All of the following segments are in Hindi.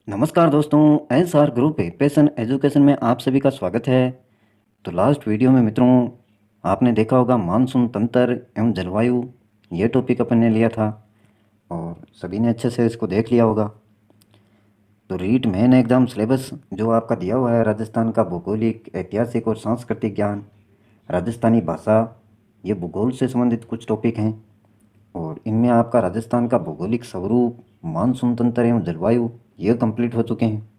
नमस्कार दोस्तों, एसआर ग्रुप पैशन एजुकेशन में आप सभी का स्वागत है। तो लास्ट वीडियो में मित्रों आपने देखा होगा मानसून तंत्र एवं जलवायु, ये टॉपिक अपन ने लिया था और सभी ने अच्छे से इसको देख लिया होगा। तो रीट मेन एग्जाम सिलेबस जो आपका दिया हुआ है, राजस्थान का भौगोलिक, ऐतिहासिक और सांस्कृतिक ज्ञान, राजस्थानी भाषा, ये भूगोल से संबंधित कुछ टॉपिक हैं। और इनमें आपका राजस्थान का भौगोलिक स्वरूप, मानसून तंत्र एवं जलवायु, ये कंप्लीट हो चुके हैं।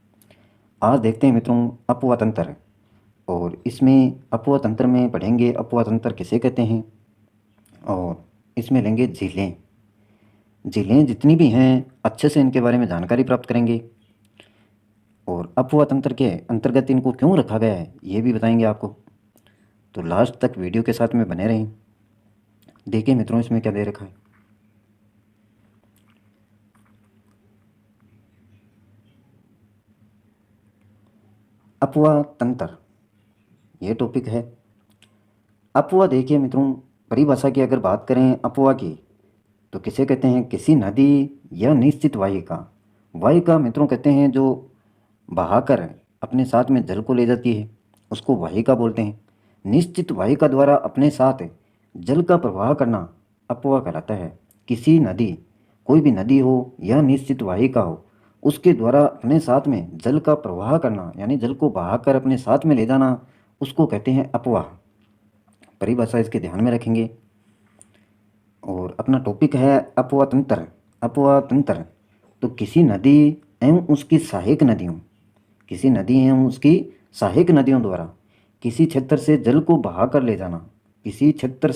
आज देखते हैं मित्रों अपवा तंत्र, और इसमें अपवा तंत्र में पढ़ेंगे अपवा तंत्र किसे कहते हैं, और इसमें लेंगे झीलें। झीलें जितनी भी हैं अच्छे से इनके बारे में जानकारी प्राप्त करेंगे, और अपवा तंत्र के अंतर्गत इनको क्यों रखा गया है ये भी बताएंगे आपको। तो लास्ट तक वीडियो के साथ में बने रहें। देखिए मित्रों इसमें क्या दे रखा है। अपवा तंत्र ये टॉपिक है। अपवा देखिए मित्रों, परिभाषा की अगर बात करें अपवा की, तो किसे कहते हैं? किसी नदी या निश्चित वाहिका। वाहिका मित्रों कहते हैं जो बहाकर अपने साथ में जल को ले जाती है, उसको वाहिका बोलते हैं। निश्चित वाहिका द्वारा अपने साथ जल का प्रवाह करना अपवाह कहलाता है। किसी नदी, कोई भी नदी हो या निश्चित वाहिका हो, उसके द्वारा अपने साथ में जल का प्रवाह करना यानी जल को बहाकर अपने साथ में ले जाना, उसको कहते हैं अपवाह। परिभाषा इसके ध्यान में रखेंगे। और अपना टॉपिक है अपवा तंत्र। अपवा तंत्र तो किसी नदी एवं उसकी सहायक नदियों, किसी नदी एवं उसकी सहायक नदियों द्वारा किसी क्षेत्र से जल को बहा कर ले जाना, किसी क्षेत्र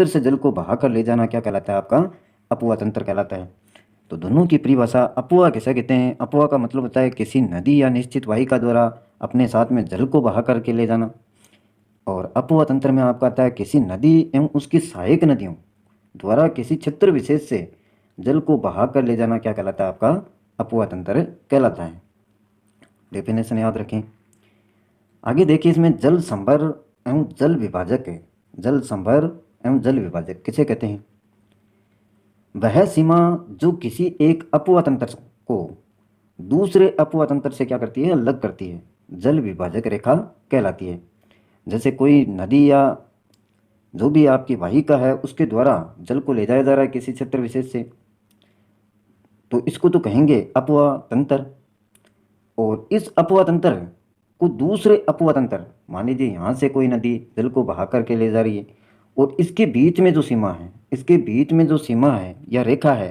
से जल को बहा कर ले जाना क्या कहलाता है? आपका अपवा तंत्र कहलाता है। तो दोनों की परिभाषा, अपवा किसे कहते हैं? अपवा का मतलब होता है किसी नदी या निश्चित वाहिका द्वारा अपने साथ में जल को बहा करके ले जाना, और अपवा तंत्र में आपका आता है किसी नदी एवं उसकी सहायक नदियों द्वारा किसी क्षेत्र विशेष से जल को बहा कर ले जाना क्या कहलाता है? आपका अपवा तंत्र कहलाता है। डेफिनेशन याद रखें। आगे देखिए इसमें जल संभर एवं जल विभाजक है। जल संभर एवं जल विभाजक किसे कहते हैं? वह सीमा जो किसी एक अपवा तंत्र को दूसरे अपवा तंत्र से क्या करती है? अलग करती है, जल विभाजक रेखा कहलाती है। जैसे कोई नदी या जो भी आपकी वाहिका है उसके द्वारा जल को ले जाया जा रहा है किसी क्षेत्र विशेष से, तो इसको तो कहेंगे अपवा तंत्र। और इस अपवा तंत्र को दूसरे अपवा तंत्र, मान लीजिए यहाँ से कोई नदी जल को बहा करके ले जा रही है, और इसके बीच में जो सीमा है, इसके बीच में जो सीमा है या रेखा है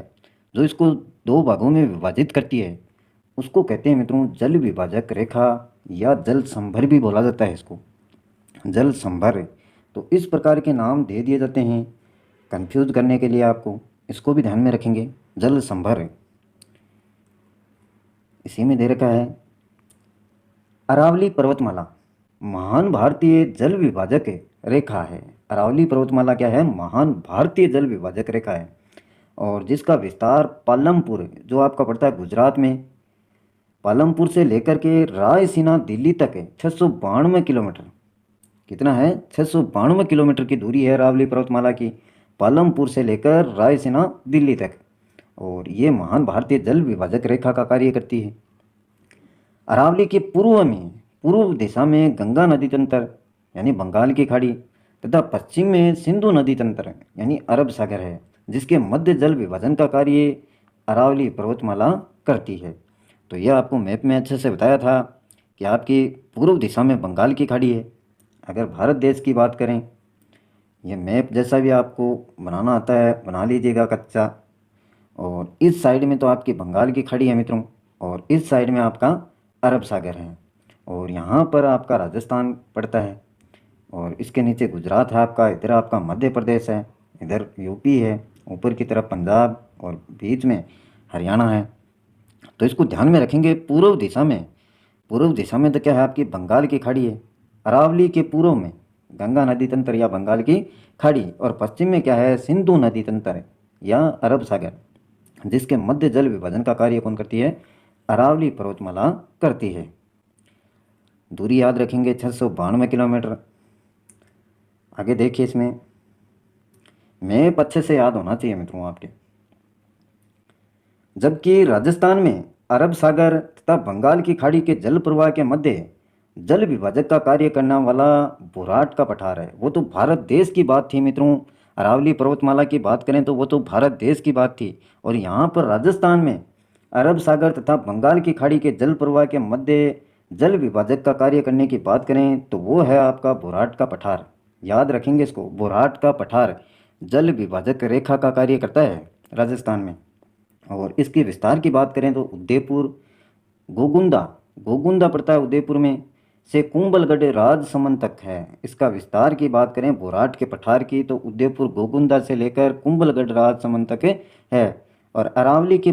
जो इसको दो भागों में विभाजित करती है, उसको कहते हैं मित्रों जल विभाजक रेखा, या जल संभर भी बोला जाता है इसको, जल संभर। तो इस प्रकार के नाम दे दिए जाते हैं कंफ्यूज करने के लिए आपको, इसको भी ध्यान में रखेंगे। जल संभर इसी में दे रखा है। अरावली पर्वतमाला महान भारतीय जल विभाजक रेखा है। अरावली पर्वतमाला क्या है? महान भारतीय जल विभाजक रेखा है, और जिसका विस्तार पालमपुर जो आपका पड़ता है गुजरात में, पालमपुर से लेकर के रायसीना दिल्ली तक है 692 किलोमीटर। कितना है? 692 किलोमीटर की दूरी है अरावली पर्वतमाला की, पालमपुर से लेकर रायसीना दिल्ली तक। और ये महान भारतीय जल विभाजक रेखा का कार्य करती है। अरावली के पूर्व में, पूर्व दिशा में गंगा नदी तंत्र यानी बंगाल की खाड़ी, तथा पश्चिम में सिंधु नदी तंत्र यानी अरब सागर है, जिसके मध्य जल विभाजन का कार्य अरावली पर्वतमाला करती है। तो यह आपको मैप में अच्छे से बताया था कि आपकी पूर्व दिशा में बंगाल की खाड़ी है। अगर भारत देश की बात करें, ये मैप जैसा भी आपको बनाना आता है बना लीजिएगा कच्चा। और इस साइड में तो आपकी बंगाल की खाड़ी है मित्रों, और इस साइड में आपका अरब सागर है, और यहाँ पर आपका राजस्थान पड़ता है, और इसके नीचे गुजरात है आपका, इधर आपका मध्य प्रदेश है, इधर यूपी है, ऊपर की तरफ पंजाब, और बीच में हरियाणा है। तो इसको ध्यान में रखेंगे। पूर्व दिशा में, पूर्व दिशा में तो क्या है? आपकी बंगाल की खाड़ी है। अरावली के पूर्व में गंगा नदी तंत्र या बंगाल की खाड़ी, और पश्चिम में क्या है? सिंधु नदी तंत्र या अरब सागर, जिसके मध्य जल विभाजन का कार्य कौन करती है? अरावली पर्वतमाला करती है। दूरी याद रखेंगे 692 किलोमीटर। आगे देखिए इसमें मैप अच्छे से याद होना चाहिए मित्रों आपके। जबकि राजस्थान में अरब सागर तथा बंगाल की खाड़ी के जल प्रवाह के मध्य जल विभाजक का कार्य करने वाला बुराट का पठार है। वो तो भारत देश की बात थी मित्रों। अरावली पर्वतमाला की बात करें तो वो तो भारत देश की बात थी। और यहाँ पर राजस्थान में अरब सागर तथा बंगाल की खाड़ी के जल प्रवाह के मध्य जल विभाजक का कार्य करने की बात करें तो वो है आपका बुराट का पठार। याद रखेंगे इसको, बुराट का पठार जल विभाजक रेखा का कार्य करता है राजस्थान में। और इसके विस्तार की बात करें तो उदयपुर गोगुंदा, गोगुंदा पड़ता है उदयपुर में, से कुंभलगढ़ राजसमंद तक है। इसका विस्तार की बात करें बुराट के पठार की तो उदयपुर गोगुंदा से लेकर कुंभलगढ़ राजसमंद तक है। और अरावली के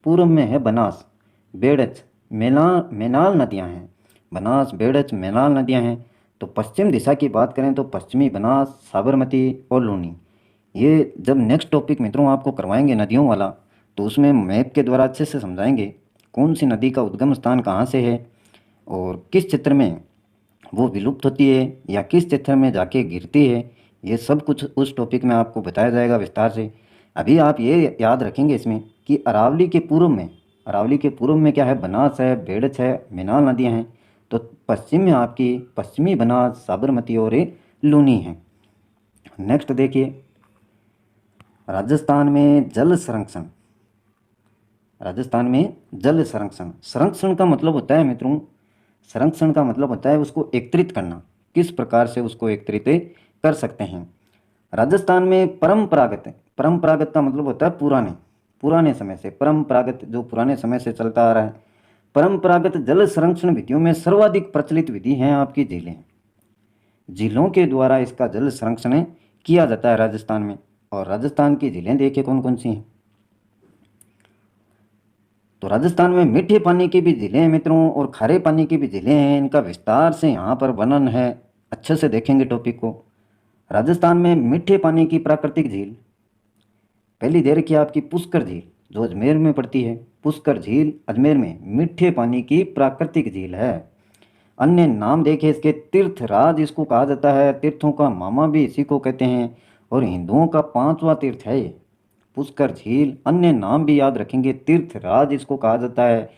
पूर्व में है बनास, बेड़च, मेनाल नदियां हैं। बनास, बेड़च, मेनाल नदियां हैं। तो पश्चिम दिशा की बात करें तो पश्चिमी बनास, साबरमती और लूनी। ये जब नेक्स्ट टॉपिक मित्रों आपको करवाएंगे नदियों वाला, तो उसमें मैप के द्वारा अच्छे से समझाएंगे कौन सी नदी का उद्गम स्थान कहाँ से है और किस क्षेत्र में वो विलुप्त होती है या किस क्षेत्र में जाके गिरती है। ये सब कुछ उस टॉपिक में आपको बताया जाएगा विस्तार से। अभी आप ये याद रखेंगे इसमें कि अरावली के पूर्व में क्या है, बनास है, बेड़च है, मेनाल नदियाँ हैं। तो पश्चिम में आपकी पश्चिमी बनास, साबरमती और ये लूनी है। नेक्स्ट देखिए, राजस्थान में जल संरक्षण। राजस्थान में जल संरक्षण, संरक्षण का मतलब होता है मित्रों, संरक्षण का मतलब होता है उसको एकत्रित करना। किस प्रकार से उसको एकत्रित कर सकते हैं। राजस्थान में परंपरागत, परंपरागत का मतलब होता है पुराने समय से, परंपरागत जो पुराने समय से चलता आ रहा है। परंपरागत जल संरक्षण विधियों में सर्वाधिक प्रचलित विधि है आपकी झीलें। झीलों के द्वारा इसका जल संरक्षण किया जाता है राजस्थान में। और राजस्थान की झीलें देखिए कौन कौन सी हैं। तो राजस्थान में मीठे पानी की भी झीलें हैं मित्रों और खारे पानी की भी झीलें हैं। इनका विस्तार से यहाँ पर वर्णन है, अच्छे से देखेंगे टॉपिक को। राजस्थान में मीठे पानी की प्राकृतिक झील पहली दे रखी है आपकी पुष्कर झील, जो अजमेर में पड़ती है। पुष्कर झील अजमेर में मीठे पानी की प्राकृतिक झील है। अन्य नाम देखे इसके, तीर्थराज इसको कहा जाता है, तीर्थों का मामा भी इसी को कहते हैं और हिंदुओं का पांचवा तीर्थ है ये पुष्कर झील। अन्य नाम भी याद रखेंगे, तीर्थराज इसको कहा जाता है,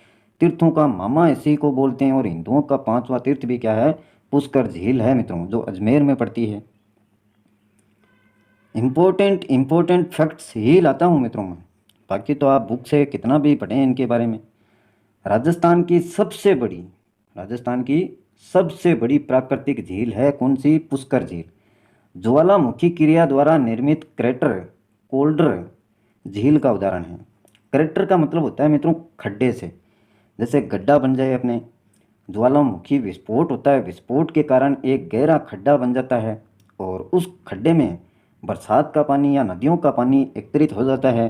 तीर्थों का मामा इसी को बोलते हैं और हिंदुओं का पांचवा तीर्थ भी क्या है, पुष्कर झील है मित्रों, जो अजमेर में पड़ती है। इम्पोर्टेंट फैक्ट्स ही लाता हूँ मित्रों में, बाकी तो आप बुक से कितना भी पढ़ें इनके बारे में। राजस्थान की सबसे बड़ी प्राकृतिक झील है कौन सी, पुष्कर झील। ज्वालामुखी क्रिया द्वारा निर्मित क्रेटर कोल्डर झील का उदाहरण है। क्रेटर का मतलब होता है मित्रों खड्डे से, जैसे गड्ढा बन जाए अपने, ज्वालामुखी विस्फोट होता है, विस्फोट के कारण एक गहरा खड्डा बन जाता है और उस खड्डे में बरसात का पानी या नदियों का पानी एकत्रित हो जाता है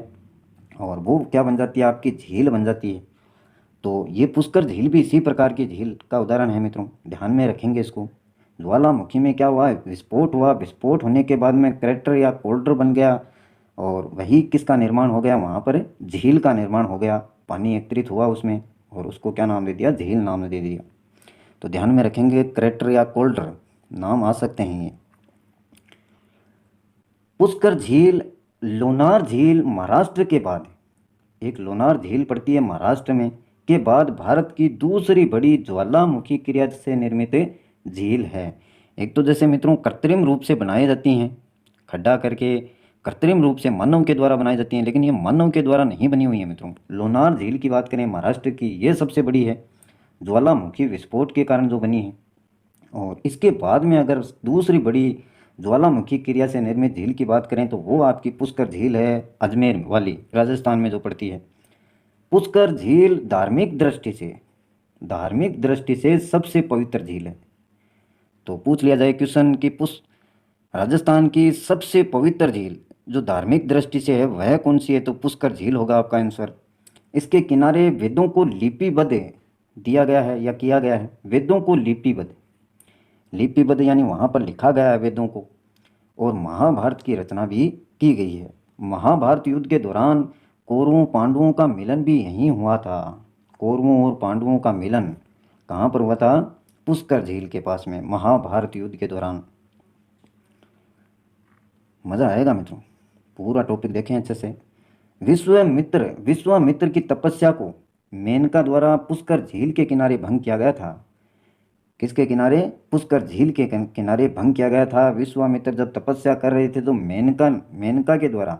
और वो क्या बन जाती है, आपकी झील बन जाती है। तो ये पुष्कर झील भी इसी प्रकार की झील का उदाहरण है मित्रों, ध्यान में रखेंगे इसको। ज्वालामुखी में क्या हुआ, विस्फोट हुआ, विस्फोट होने के बाद में क्रेटर या कोल्डर बन गया और वही किसका निर्माण हो गया, वहाँ पर झील का निर्माण हो गया, पानी एकत्रित हुआ उसमें और उसको क्या नाम दे दिया, झील नाम दे दिया। तो ध्यान में रखेंगे, क्रेटर या कोल्डर नाम आ सकते हैं ये। पुष्कर झील, लोनार झील महाराष्ट्र के बाद, एक लोनार झील पड़ती है महाराष्ट्र में, के बाद भारत की दूसरी बड़ी ज्वालामुखी क्रिया से निर्मित झील है। एक तो जैसे मित्रों कृत्रिम रूप से बनाई जाती हैं, खड्डा करके कृत्रिम रूप से मानव के द्वारा बनाई जाती हैं, लेकिन ये मानव के द्वारा नहीं बनी हुई है मित्रों। लोनार झील की बात करें महाराष्ट्र की, ये सबसे बड़ी है, ज्वालामुखी विस्फोट के कारण जो बनी है। और इसके बाद में अगर दूसरी बड़ी ज्वालामुखी क्रिया से निर्मित झील की बात करें तो वो आपकी पुष्कर झील है, अजमेर वाली, राजस्थान में जो पड़ती है। पुष्कर झील धार्मिक दृष्टि से सबसे पवित्र झील है। तो पूछ लिया जाए क्वेश्चन कि राजस्थान की सबसे पवित्र झील जो धार्मिक दृष्टि से है वह कौन सी है, तो पुष्कर झील होगा आपका आंसर। इसके किनारे वेदों को लिपिबद्ध दिया गया है या किया गया है, वेदों को लिपिबद्ध यानी वहाँ पर लिखा गया है वेदों को। और महाभारत की रचना भी की गई है। महाभारत युद्ध के दौरान कौरवों पांडवों का मिलन भी यहीं हुआ था। कौरवों और पांडवों का मिलन कहाँ पर हुआ था, पुष्कर झील के पास में, महाभारत युद्ध के दौरान। मज़ा आएगा मित्रों, पूरा टॉपिक देखें अच्छे से। विश्वामित्र की तपस्या को मेनका द्वारा पुष्कर झील के किनारे भंग किया गया था। किसके किनारे? पुष्कर झील के किनारे भंग किया गया था। विश्वामित्र जब तपस्या कर रहे थे तो मेनका मेनका के द्वारा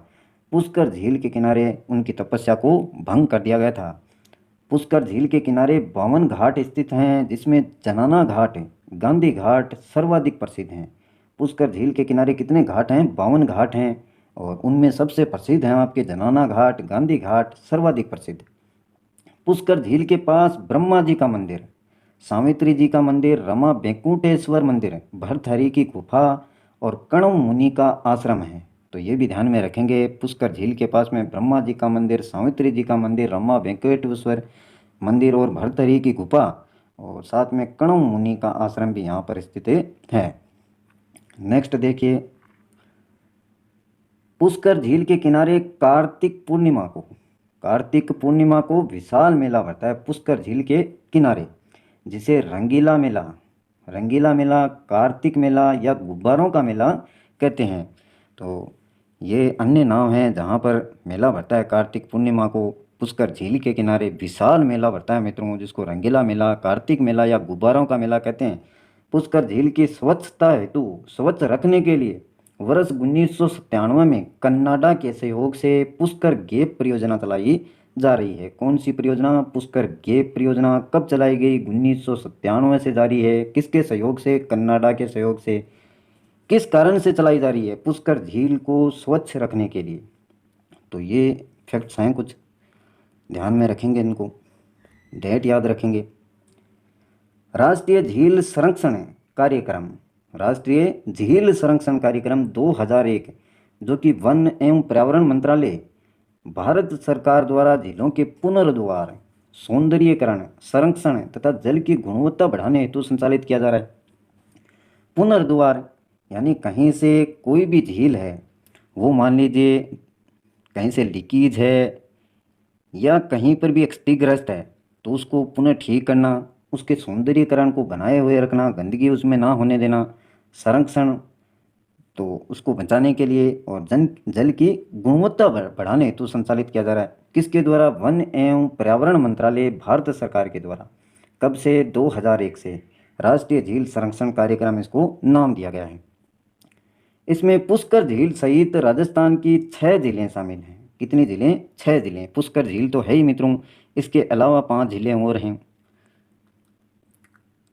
पुष्कर झील के किनारे उनकी तपस्या को भंग कर दिया गया था। पुष्कर झील के किनारे 52 घाट स्थित हैं, जिसमें जनाना घाट, गांधी घाट सर्वाधिक प्रसिद्ध हैं। पुष्कर झील के किनारे कितने घाट हैं? 52 घाट हैं, और उनमें सबसे प्रसिद्ध हैं आपके जनाना घाट, गांधी घाट सर्वाधिक प्रसिद्ध। पुष्कर झील के पास ब्रह्मा जी का मंदिर, सावित्री जी का मंदिर, रमा बैकुंठेश्वर मंदिर, भर्तहरि की गुफा और कण्व मुनि का आश्रम है। तो ये भी ध्यान में रखेंगे, पुष्कर झील के पास में ब्रह्मा जी का मंदिर, सावित्री जी का मंदिर, रमा बैकुंठेश्वर मंदिर और भर्तहरि की गुफा, और साथ में कण्व मुनि का आश्रम भी यहाँ पर स्थित है। नेक्स्ट देखिए, पुष्कर झील के किनारे कार्तिक पूर्णिमा को विशाल मेला भरता है पुष्कर झील के किनारे, जिसे रंगीला मेला, कार्तिक मेला या गुब्बारों का मेला कहते हैं। तो ये अन्य नाम हैं जहाँ पर मेला भरता है कार्तिक पूर्णिमा को पुष्कर झील के किनारे विशाल मेला भरता है मित्रों, जिसको रंगीला मेला, कार्तिक मेला या गुब्बारों का मेला कहते हैं। पुष्कर झील की स्वच्छता हेतु स्वच्छ रखने के लिए वर्ष 1997 में कनाडा के सहयोग से पुष्कर गैप परियोजना चलाई जा रही है। कौन सी परियोजना? पुष्कर गैप परियोजना। कब चलाई गई? 1997 से जारी है। किसके सहयोग से? कनाडा के सहयोग से। किस कारण से चलाई जा रही है? पुष्कर झील को स्वच्छ रखने के लिए। तो ये फैक्ट्स हैं, कुछ ध्यान में रखेंगे, इनको डेट याद रखेंगे। राष्ट्रीय झील संरक्षण कार्यक्रम, राष्ट्रीय झील संरक्षण कार्यक्रम 2001, जो कि वन एवं पर्यावरण मंत्रालय भारत सरकार द्वारा झीलों के पुनरुद्धार, सौंदर्यीकरण, संरक्षण तथा जल की गुणवत्ता बढ़ाने हेतु संचालित किया जा रहा है। पुनरुद्धार यानी कहीं से कोई भी झील है, वो मान लीजिए कहीं से लीकेज है या कहीं पर भी क्षतिग्रस्त है, तो उसको पुनः ठीक करना, उसके सौंदर्यीकरण को बनाए हुए रखना, गंदगी उसमें ना होने देना। संरक्षण तो उसको बचाने के लिए, और जल की गुणवत्ता बढ़ाने हेतु संचालित किया जा रहा है। किसके द्वारा? वन एवं पर्यावरण मंत्रालय भारत सरकार के द्वारा। कब से? 2001 से। राष्ट्रीय झील संरक्षण कार्यक्रम इसको नाम दिया गया है। इसमें पुष्कर झील सहित राजस्थान की 6 झीलें शामिल हैं। कितनी झीलें? 6 झीलें। पुष्कर झील तो है ही मित्रों, इसके अलावा 5 झीलें और हैं।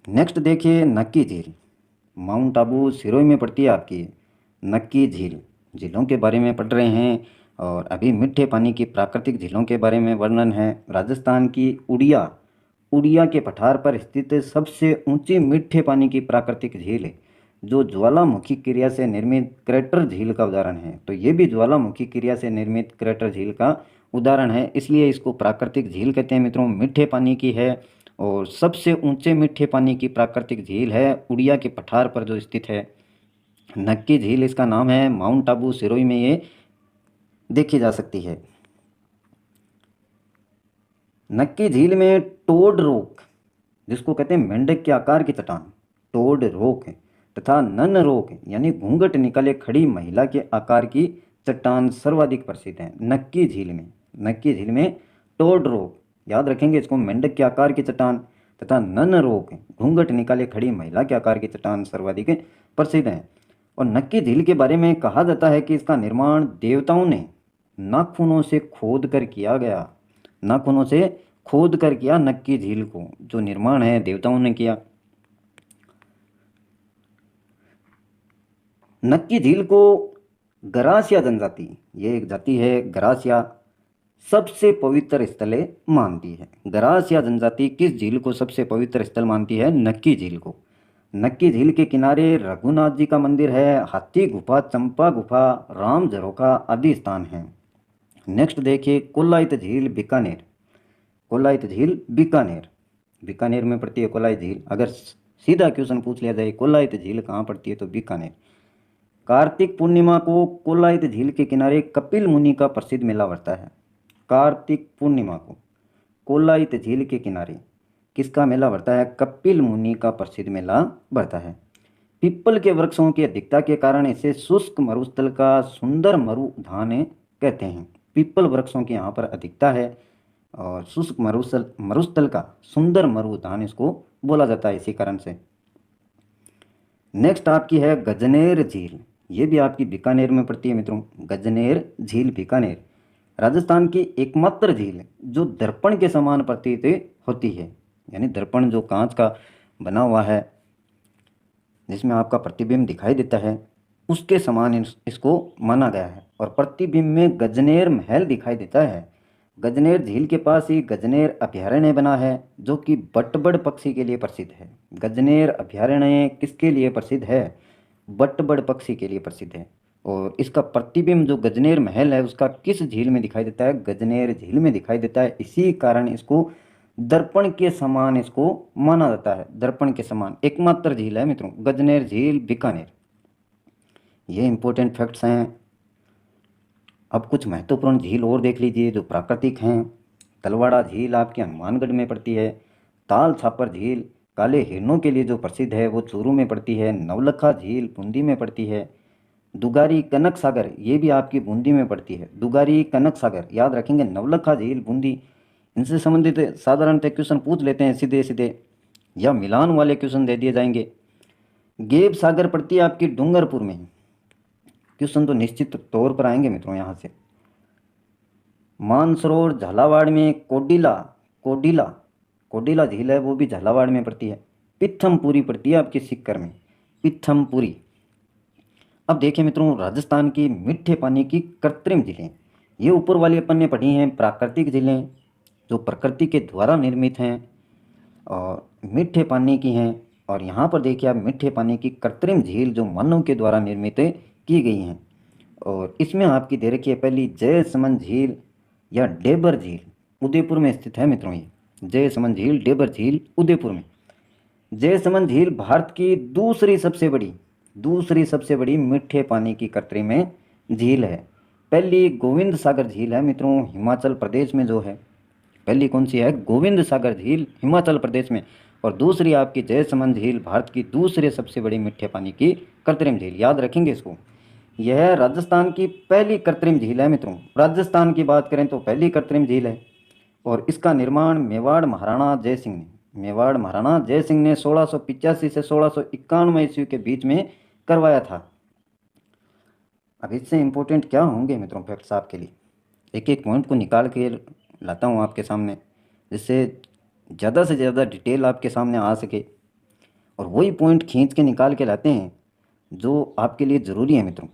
नेक्स्ट देखिए, नक्की झील, माउंट आबू सिरोही में पड़ती है आपकी नक्की झील। झीलों के बारे में पढ़ रहे हैं, और अभी मीठे पानी की प्राकृतिक झीलों के बारे में वर्णन है। राजस्थान की उड़िया के पठार पर स्थित सबसे ऊंची मीठे पानी की प्राकृतिक झील है, जो ज्वालामुखी क्रिया से निर्मित क्रेटर झील का उदाहरण है। तो ये भी ज्वालामुखी क्रिया से निर्मित क्रेटर झील का उदाहरण है, इसलिए इसको प्राकृतिक झील कहते हैं मित्रों। मीठे पानी की है, और सबसे ऊंचे मीठे पानी की प्राकृतिक झील है उड़िया के पठार पर जो स्थित है। नक्की झील इसका नाम है, माउंट आबू सिरोही में ये देखी जा सकती है। नक्की झील में टोड रॉक, जिसको कहते हैं मेंढक के आकार की चट्टान, टोड रॉक, तथा नन रॉक यानी घूंघट निकाले खड़ी महिला के आकार की चट्टान सर्वाधिक प्रसिद्ध है नक्की झील में। नक्की झील में टोड रॉक, याद रखेंगे इसको, मेंढक के आकार की चट्टान, तथा नन रॉक घूंघट निकाले खड़ी महिला के आकार की चट्टान सर्वाधिक प्रसिद्ध है। और नक्की झील के बारे में कहा जाता है कि इसका निर्माण देवताओं ने नाखूनों से खोद कर किया गया। नाखूनों से खोद कर किया नक्की झील को, जो निर्माण है देवताओं ने किया। नक्की झील को गरासिया जनजाति, ये एक जाति है गरासिया, सबसे पवित्र स्थल मानती है। गरासिया जनजाति किस झील को सबसे पवित्र स्थल मानती है? नक्की झील को। नक्की झील के किनारे रघुनाथ जी का मंदिर है, हाथी गुफा, चंपा गुफा, राम झरोखा आदि स्थान हैं। नेक्स्ट देखिए, कोलायत झील बीकानेर। कोलायत झील बीकानेर में पड़ती है कोलायत झील। अगर सीधा क्वेश्चन पूछ लिया जाए कोलायत झील कहाँ पड़ती है, तो बीकानेर। कार्तिक पूर्णिमा को कोलायत झील के किनारे कपिल मुनि का प्रसिद्ध मेला भरता है। कार्तिक पूर्णिमा को कोलायत झील के किनारे किसका मेला भरता है? कपिल मुनि का प्रसिद्ध मेला भरता है। पीपल के वृक्षों की अधिकता के कारण इसे शुष्क मरुस्थल का सुंदर मरुधान कहते हैं। पीपल वृक्षों की यहाँ पर अधिकता है। और शुष्क मरुस्थल का सुंदर मरुस्थान इसको बोला जाता है इसी कारण से। नेक्स्ट आपकी है गजनेर झील। ये भी आपकी बीकानेर में पड़ती है मित्रों। गजनेर झील बीकानेर राजस्थान की एकमात्र झील है जो दर्पण के समान प्रतीत होती है। यानी दर्पण जो कांच का बना हुआ है जिसमें आपका प्रतिबिंब दिखाई देता है, उसके समान इसको माना गया है। और प्रतिबिंब में गजनेर महल दिखाई देता है। गजनेर झील के पास ही गजनेर अभयारण्य बना है जो कि बटबड़ पक्षी के लिए प्रसिद्ध है। गजनेर अभयारण्य किसके लिए प्रसिद्ध है? बटबड़ पक्षी के लिए प्रसिद्ध है। और इसका प्रतिबिंब जो गजनेर महल है उसका किस झील में दिखाई देता है? गजनेर झील में दिखाई देता है। इसी कारण इसको दर्पण के समान इसको माना जाता है। दर्पण के समान एकमात्र झील है मित्रों गजनेर झील बीकानेर। ये इंपॉर्टेंट फैक्ट्स हैं। अब कुछ महत्वपूर्ण झील और देख लीजिए जो प्राकृतिक हैं। तलवाड़ा झील आपके हनुमानगढ़ में पड़ती है। ताल छापर झील काले हिरणों के लिए जो प्रसिद्ध है वो चूरू में पड़ती है। नवलखा झील बूंदी में पड़ती है। दुगारी कनक सागर ये भी आपकी बूंदी में पड़ती है। दुगारी कनक सागर याद रखेंगे। नवलखा झील बूंदी, इनसे संबंधित साधारणतः क्वेश्चन पूछ लेते हैं सीधे सीधे या मिलान वाले क्वेश्चन दे दिए जाएंगे। गेब सागर पड़ती है आपकी डूंगरपुर में। क्वेश्चन तो निश्चित तौर पर आएंगे मित्रों यहाँ से। मानसरोवर झालावाड़ में कोडिला कोडिला कोडिला झील है वो भी झालावाड़ में पड़ती है। पिथमपुरी पड़ती है आपकी सीकर में, पिथमपुरी। अब देखिए मित्रों राजस्थान की मीठे पानी की कृत्रिम झीलें। ये ऊपर वाली अपन ने पढ़ी हैं प्राकृतिक झीलें जो प्रकृति के द्वारा निर्मित हैं और मीठे पानी की हैं। और यहाँ पर देखिए आप मीठे पानी की कृत्रिम झील जो मानव के द्वारा निर्मित की गई हैं। और इसमें आपकी दे रखी है पहली जयसमंद झील या डेबर झील, उदयपुर में स्थित है मित्रों। ये जयसमंद झील डेबर झील उदयपुर में। जयसमंद झील भारत की दूसरी सबसे बड़ी मीठे पानी की कृत्रिम झील है। पहली गोविंद सागर झील है मित्रों हिमाचल प्रदेश में जो है। पहली कौन सी है? गोविंद सागर झील हिमाचल प्रदेश में। और दूसरी आपकी जयसमंद झील भारत की दूसरी सबसे बड़ी मीठे पानी की कृत्रिम झील। याद रखेंगे इसको। यह राजस्थान की पहली कृत्रिम झील है मित्रों। राजस्थान की बात करें तो पहली कृत्रिम झील है। और इसका निर्माण मेवाड़ महाराणा जय सिंह ने 1685 से 1691 ईस्वी के बीच में करवाया था। अब इससे इंपॉर्टेंट क्या होंगे मित्रों फैक्ट्स आपके लिए? एक एक पॉइंट को निकाल के लाता हूँ आपके सामने जिससे ज़्यादा से ज़्यादा डिटेल आपके सामने आ सके। और वही पॉइंट खींच के निकाल के लाते हैं जो आपके लिए ज़रूरी है मित्रों।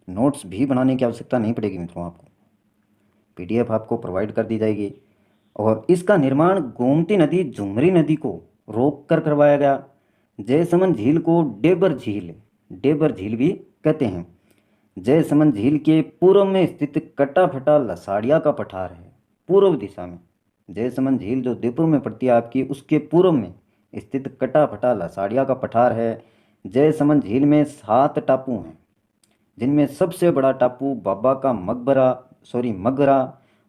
नोट्स भी बनाने की आवश्यकता नहीं पड़ेगी मित्रों। आपको PDF आपको प्रोवाइड कर दी जाएगी। और इसका निर्माण गोमती नदी झुमरी नदी को रोक कर करवाया गया। जयसमंद झील को डेबर झील भी कहते हैं। जयसमंद झील के पूर्व में स्थित कटाफटा लसाड़िया का पठार है। पूर्व दिशा में जयसमंद झील जो उदयपुर में पड़ती है आपकी उसके पूर्व में स्थित कटाफटा लसाड़िया का पठार है। जयसमंद झील में 7 टापू हैं जिनमें सबसे बड़ा टापू बाबा का मगरा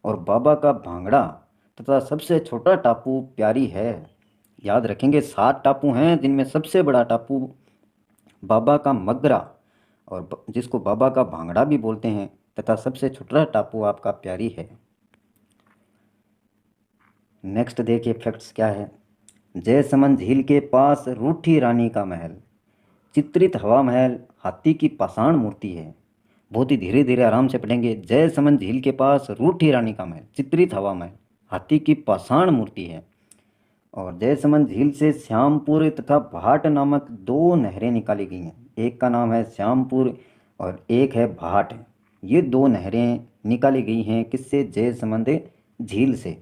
और बाबा का भांगड़ा तथा सबसे छोटा टापू प्यारी है। याद रखेंगे 7 टापू हैं जिनमें सबसे बड़ा टापू बाबा का मगरा और जिसको बाबा का भांगड़ा भी बोलते हैं तथा सबसे छोटा टापू आपका प्यारी है। नेक्स्ट देखिए फैक्ट्स क्या है। जयसमंद झील के पास रूठी रानी का महल, चित्रित हवा महल, हाथी की पाषाण मूर्ति है। बहुत ही धीरे धीरे आराम से पढ़ेंगे। जयसमंद झील के पास रूठी रानी का महल, चित्रित हवा महल, हाथी की पाषाण मूर्ति है। और जयसमंद झील से श्यामपुर तथा भाट नामक 2 नहरें निकाली गई हैं। एक का नाम है श्यामपुर और एक है भाट। ये 2 नहरें निकाली गई हैं किससे? जयसमंद झील से।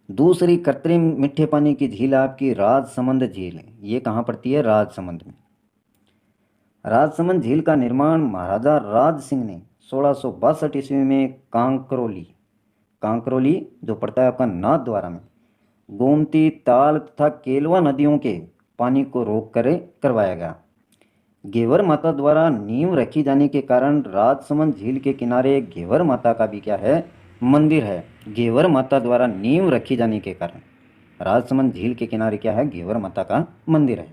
दूसरी कृत्रिम मीठे पानी की झील आपकी राजसमंद झील है। ये कहाँ पड़ती है? राजसमंद में। राजसमंद झील का निर्माण महाराजा राज सिंह ने 1662 ईस्वी में कांकरोली जो पड़ता है आपका नाथद्वारा में गोमती, ताल तथा केलवा नदियों के पानी को रोक कर करवाया गया। घेवर माता द्वारा नींव रखी जाने के कारण राजसमंद झील के किनारे घेवर माता का भी क्या है? मंदिर है। घेवर माता द्वारा नींव रखी जाने के कारण राजसमंद झील के किनारे क्या है? घेवर माता का मंदिर है।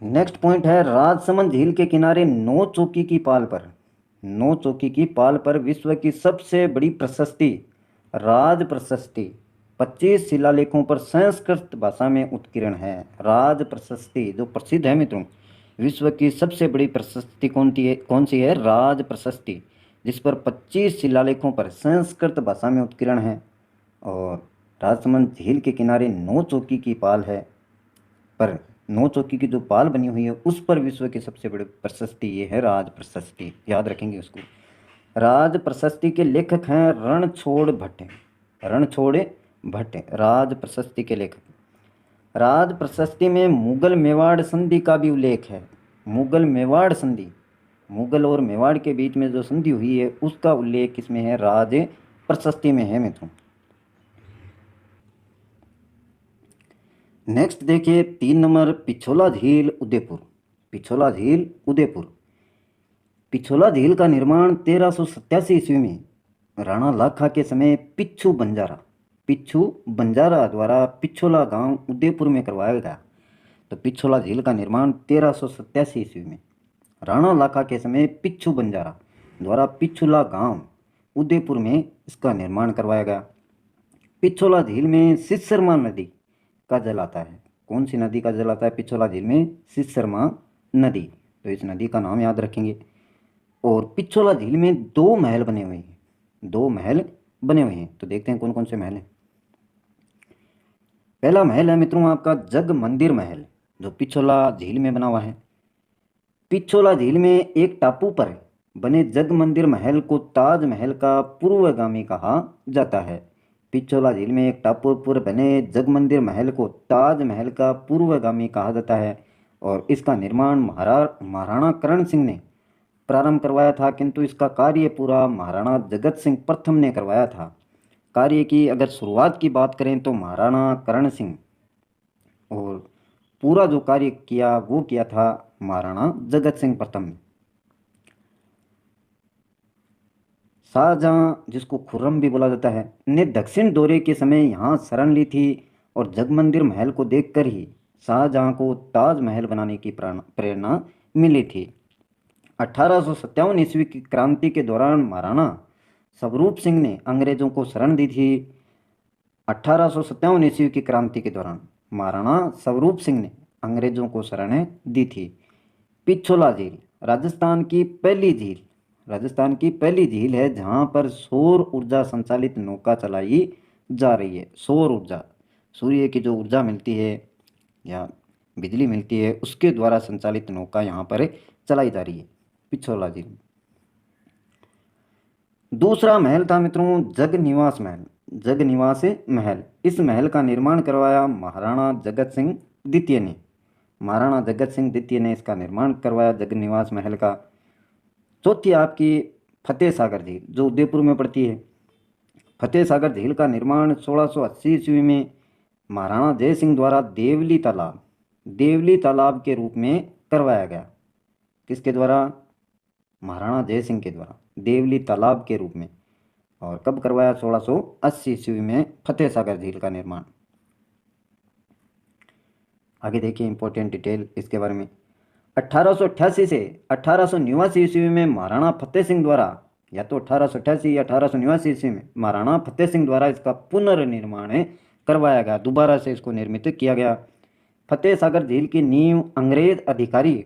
नेक्स्ट पॉइंट है, राजसमंद झील के किनारे नौ चौकी की पाल पर, नौ चौकी की पाल पर विश्व की सबसे बड़ी प्रशस्ति राज प्रशस्ति 25 शिलालेखों पर संस्कृत भाषा में उत्कीर्ण है। राज प्रशस्ति जो प्रसिद्ध है मित्रों, विश्व की सबसे बड़ी प्रशस्ति कौन सी है? राज प्रशस्ति, जिस पर 25 शिलालेखों पर संस्कृत भाषा में उत्कीर्ण है। और राजसमंद झील के किनारे नौ चौकी की पाल है, पर नौ चौकी की जो पाल बनी हुई है उस पर विश्व की सबसे बड़ी प्रशस्ति ये है राज प्रशस्ति, याद रखेंगे उसको। राज प्रशस्ति के लेखक हैं रणछोड़ भट्ट, रणछोड़ भट्ट राज प्रशस्ति के लेखक। राज प्रशस्ति में मुगल मेवाड़ संधि का भी उल्लेख है। मुगल मेवाड़ संधि, मुगल और मेवाड़ के बीच में जो संधि हुई है उसका उल्लेख इसमें है, राज प्रशस्ति में है मित्रों। नेक्स्ट देखिए 3 नंबर, पिछोला झील उदयपुर। पिछोला झील उदयपुर, पिछोला झील का निर्माण 1387 ईस्वी में राणा लाखा के समय पिच्छू बंजारा द्वारा पिछोला गांव उदयपुर में करवाया गया। तो पिछोला झील का निर्माण 1387 ईस्वी में राणा लाखा के समय पिच्छू बंजारा द्वारा पिछोला गांव उदयपुर में इसका निर्माण करवाया गया। पिछोला झील में सिसरमा नदी का जल आता है। कौन सी नदी का जल आता है पिछोला झील में? सिसरमा नदी। तो इस नदी का नाम याद रखेंगे। और पिछोला झील में 2 महल बने हुए हैं, 2 महल बने हुए हैं। तो देखते हैं कौन कौन से महल हैं। पहला महल है मित्रों आपका जग मंदिर महल, जो पिछोला झील में बना हुआ है। पिछोला झील में एक टापू पर बने जग मंदिर महल को ताजमहल का पूर्वगामी कहा जाता है। पिछोला झील में एक टापू पर बने जग मंदिर महल को ताजमहल का पूर्वगामी कहा जाता है। और इसका निर्माण महाराणा करण सिंह ने प्रारंभ करवाया था, किंतु इसका कार्य पूरा महाराणा जगत सिंह प्रथम ने करवाया था। कार्य की अगर शुरुआत की बात करें तो महाराणा करण सिंह, और पूरा जो कार्य किया वो किया था महाराणा जगत सिंह प्रथम ने। शाहजहां, जिसको खुर्रम भी बोला जाता है, ने दक्षिण दौरे के समय यहाँ शरण ली थी और जगमंदिर महल को देखकर ही शाहजहां को ताजमहल बनाने की प्रेरणा मिली थी। 1857 ईस्वी की क्रांति के दौरान महाराणा स्वरूप सिंह ने अंग्रेजों को शरण दी थी। 1857 ईस्वी की क्रांति के दौरान महाराणा स्वरूप सिंह ने अंग्रेजों को शरण दी थी। पिछोला झील राजस्थान की पहली झील, राजस्थान की पहली झील है जहां पर सौर ऊर्जा संचालित नौका चलाई जा रही है। सौर ऊर्जा, सूर्य की जो ऊर्जा मिलती है या बिजली मिलती है उसके द्वारा संचालित नौका यहाँ पर चलाई जा रही है पिछोला झील। दूसरा महल था मित्रों जग निवास महल, जग निवास महल। इस महल का निर्माण करवाया महाराणा जगत सिंह द्वितीय ने। महाराणा जगत सिंह द्वितीय ने इसका निर्माण करवाया जग निवास महल का। चौथी आपकी फतेह सागर झील, जो उदयपुर में पड़ती है। फतेह सागर झील का निर्माण 1680 ईस्वी में महाराणा जय सिंह द्वारा देवली तालाब के रूप में करवाया गया। किसके द्वारा? महाराणा जय सिंह के द्वारा देवली तालाब के रूप में। और कब करवाया? 1680 ईस्वी में फतेह सागर झील का निर्माण। आगे देखिए इंपॉर्टेंट डिटेल इसके बारे में। 1888 से 1889 ईस्वी में महाराणा फतेह सिंह द्वारा, या तो 1888 या 1889 ईस्वी में महाराणा फतेह सिंह द्वारा इसका पुनर्निर्माण करवाया गया, दोबारा से इसको निर्मित किया गया। फतेह सागर झील की नींव अंग्रेज अधिकारी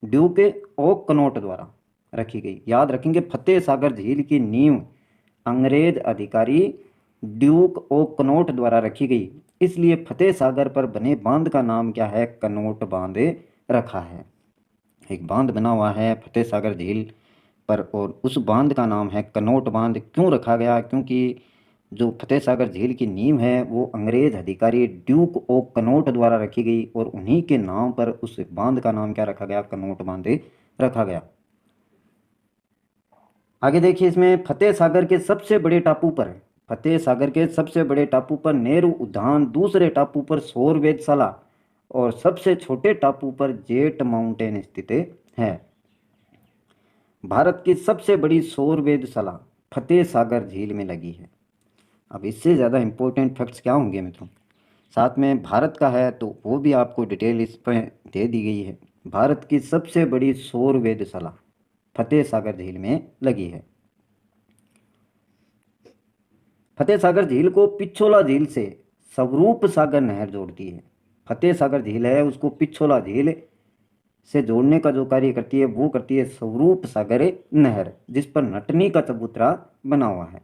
ड्यूक ऑफ कनॉट द्वारा रखी गई। याद रखेंगे, फतेह सागर झील की नींव अंग्रेज अधिकारी ड्यूक ऑफ कनॉट द्वारा रखी गई, इसलिए फतेह सागर पर बने बांध का नाम क्या है? कनॉट बांध रखा है। एक बांध बना हुआ है फतेह सागर झील पर और उस बांध का नाम है कनॉट बांध। क्यों रखा गया? क्योंकि जो फतेह सागर झील की नींव है वो अंग्रेज अधिकारी ड्यूक ऑफ कनॉट द्वारा रखी गई और उन्हीं के नाम पर उस बांध का नाम क्या रखा गया? कनॉट बांध रखा गया। आगे देखिए इसमें फतेह सागर के सबसे बड़े टापू पर, फतेह सागर के सबसे बड़े टापू पर नेहरू उद्यान, दूसरे टापू पर सौर वेधशाला और सबसे छोटे टापू पर जेट माउंटेन स्थित है। भारत की सबसे बड़ी सौर वेधशाला फतेह सागर झील में लगी है। अब इससे ज़्यादा इंपॉर्टेंट फैक्ट्स क्या होंगे मित्रों? साथ में भारत का है तो वो भी आपको डिटेल इस पर दे दी गई है। भारत की सबसे बड़ी सौर वेधशाला फतेह सागर झील में लगी है। फतेह सागर झील को पिछोला झील से स्वरूप सागर नहर जोड़ती है। फतेह सागर झील है उसको पिछोला झील से जोड़ने का जो कार्य करती है वो करती है स्वरूप सागर नहर, जिस पर नटनी का चबूतरा बना हुआ है।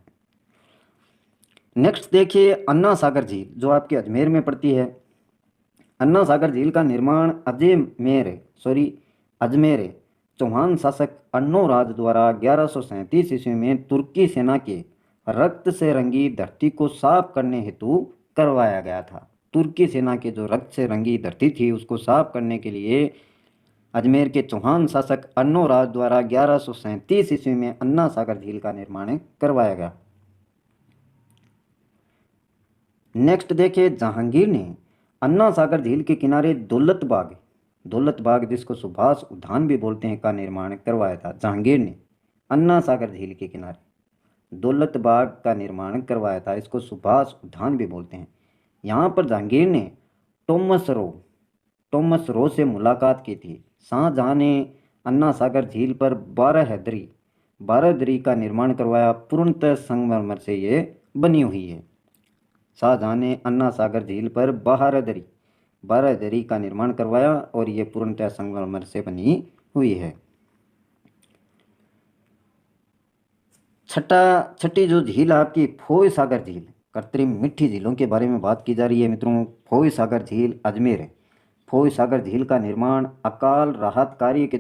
नेक्स्ट देखिए अन्ना सागर झील जो आपके अजमेर में पड़ती है। अन्ना सागर झील का निर्माण अजमेर चौहान शासक अन्नोराज द्वारा 1137 ईस्वी में तुर्की सेना के रक्त से रंगी धरती को साफ करने हेतु करवाया गया था। तुर्की सेना के जो रक्त से रंगी धरती थी उसको साफ करने के लिए अजमेर के चौहान शासक अन्नोराज द्वारा 1137 ईस्वी में अन्ना सागर झील का निर्माण करवाया गया। नेक्स्ट देखिए जहांगीर ने अन्ना सागर झील के किनारे दौलत बाग जिसको सुभाष उद्यान भी बोलते हैं का निर्माण करवाया था। जहांगीर ने अन्ना सागर झील के किनारे दौलत बाग का निर्माण करवाया था, इसको सुभाष उद्यान भी बोलते हैं। यहाँ पर जहांगीर ने टॉमस रो से मुलाकात की थी। शाहजहां ने अन्ना सागर झील पर 12 दरी का निर्माण करवाया, पूर्णतः संगमरमर से ये बनी हुई है। शाहजहां ने अन्ना सागर झील पर 12 दरी का निर्माण करवाया और ये पूर्णतः संगमरमर से बनी हुई है। छठी जो झील आपकी फोय सागर झील, कृत्रिम मीठी झीलों के बारे में बात की जा रही है मित्रों। फोय सागर झील अजमेर है। फोय सागर झील का निर्माण अकाल राहत कार्य के